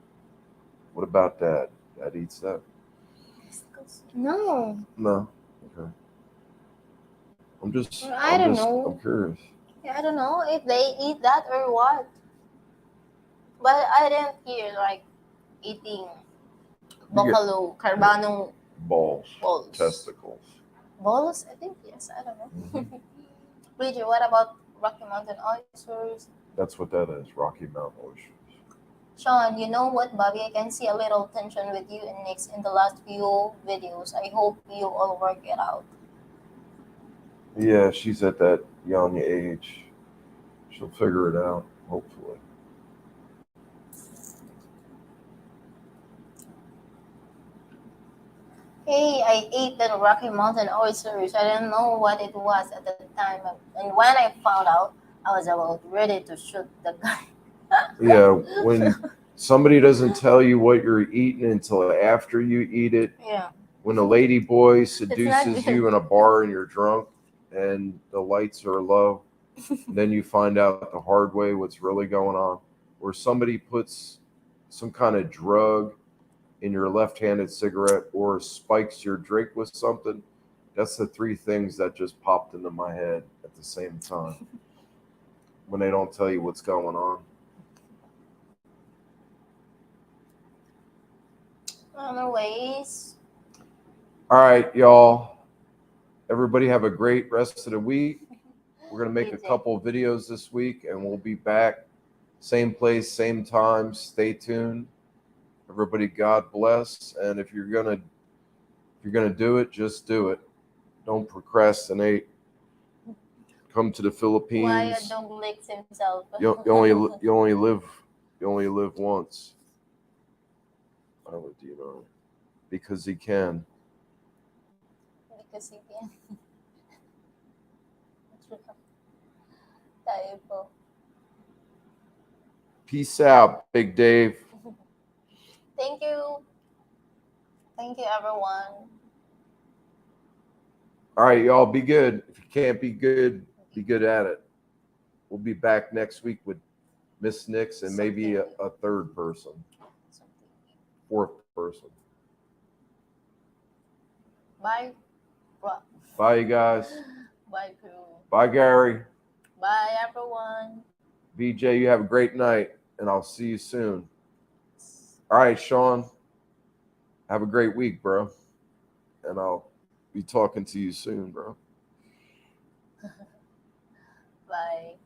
What about Dad? Dad eats that? No. No. Okay. I don't know. I'm curious. Yeah, I don't know if they eat that or what. But I didn't hear eating buffalo carbano balls. Testicles. Balls? I think yes. I don't know. Bridget, what about Rocky Mountain oysters? That's what that is. Rocky Mountain oysters. Sean, you know what, Bobby? I can see a little tension with you and Nix in the last few videos. I hope you all work it out. Yeah, she's at that young age. She'll figure it out, hopefully. Hey, I ate the Rocky Mountain oysters. I didn't know what it was at the time. And when I found out, I was about ready to shoot the guy. Yeah, when somebody doesn't tell you what you're eating until after you eat it. Yeah. When a lady boy seduces you in a bar and you're drunk and the lights are low. And then you find out the hard way what's really going on. Or somebody puts some kind of drug in your left-handed cigarette or spikes your drink with something. That's the three things that just popped into my head at the same time when they don't tell you what's going on. Anyways, All right, y'all. Everybody have a great rest of the week. We're going to make You a too. couple of videos this week and we'll be back. Same place, same time. Stay tuned. Everybody, God bless. And if you're gonna do it, just do it. Don't procrastinate. Come to the Wyatt Philippines. don't licks himself. You only live once. I would, because he can. Because he can. Tayo po. Peace out, Big Dave. Thank you. Thank you, everyone. All right, y'all, be good. If you can't be good at it. We'll be back next week with Ms.Nix and maybe a third person, fourth person. Bye. Bye, you guys. Bye, crew. Bye, Gary. Bye, everyone. BJ, you have a great night, and I'll see you soon. All right, Sean, have a great week, bro. And I'll be talking to you soon, bro. Bye.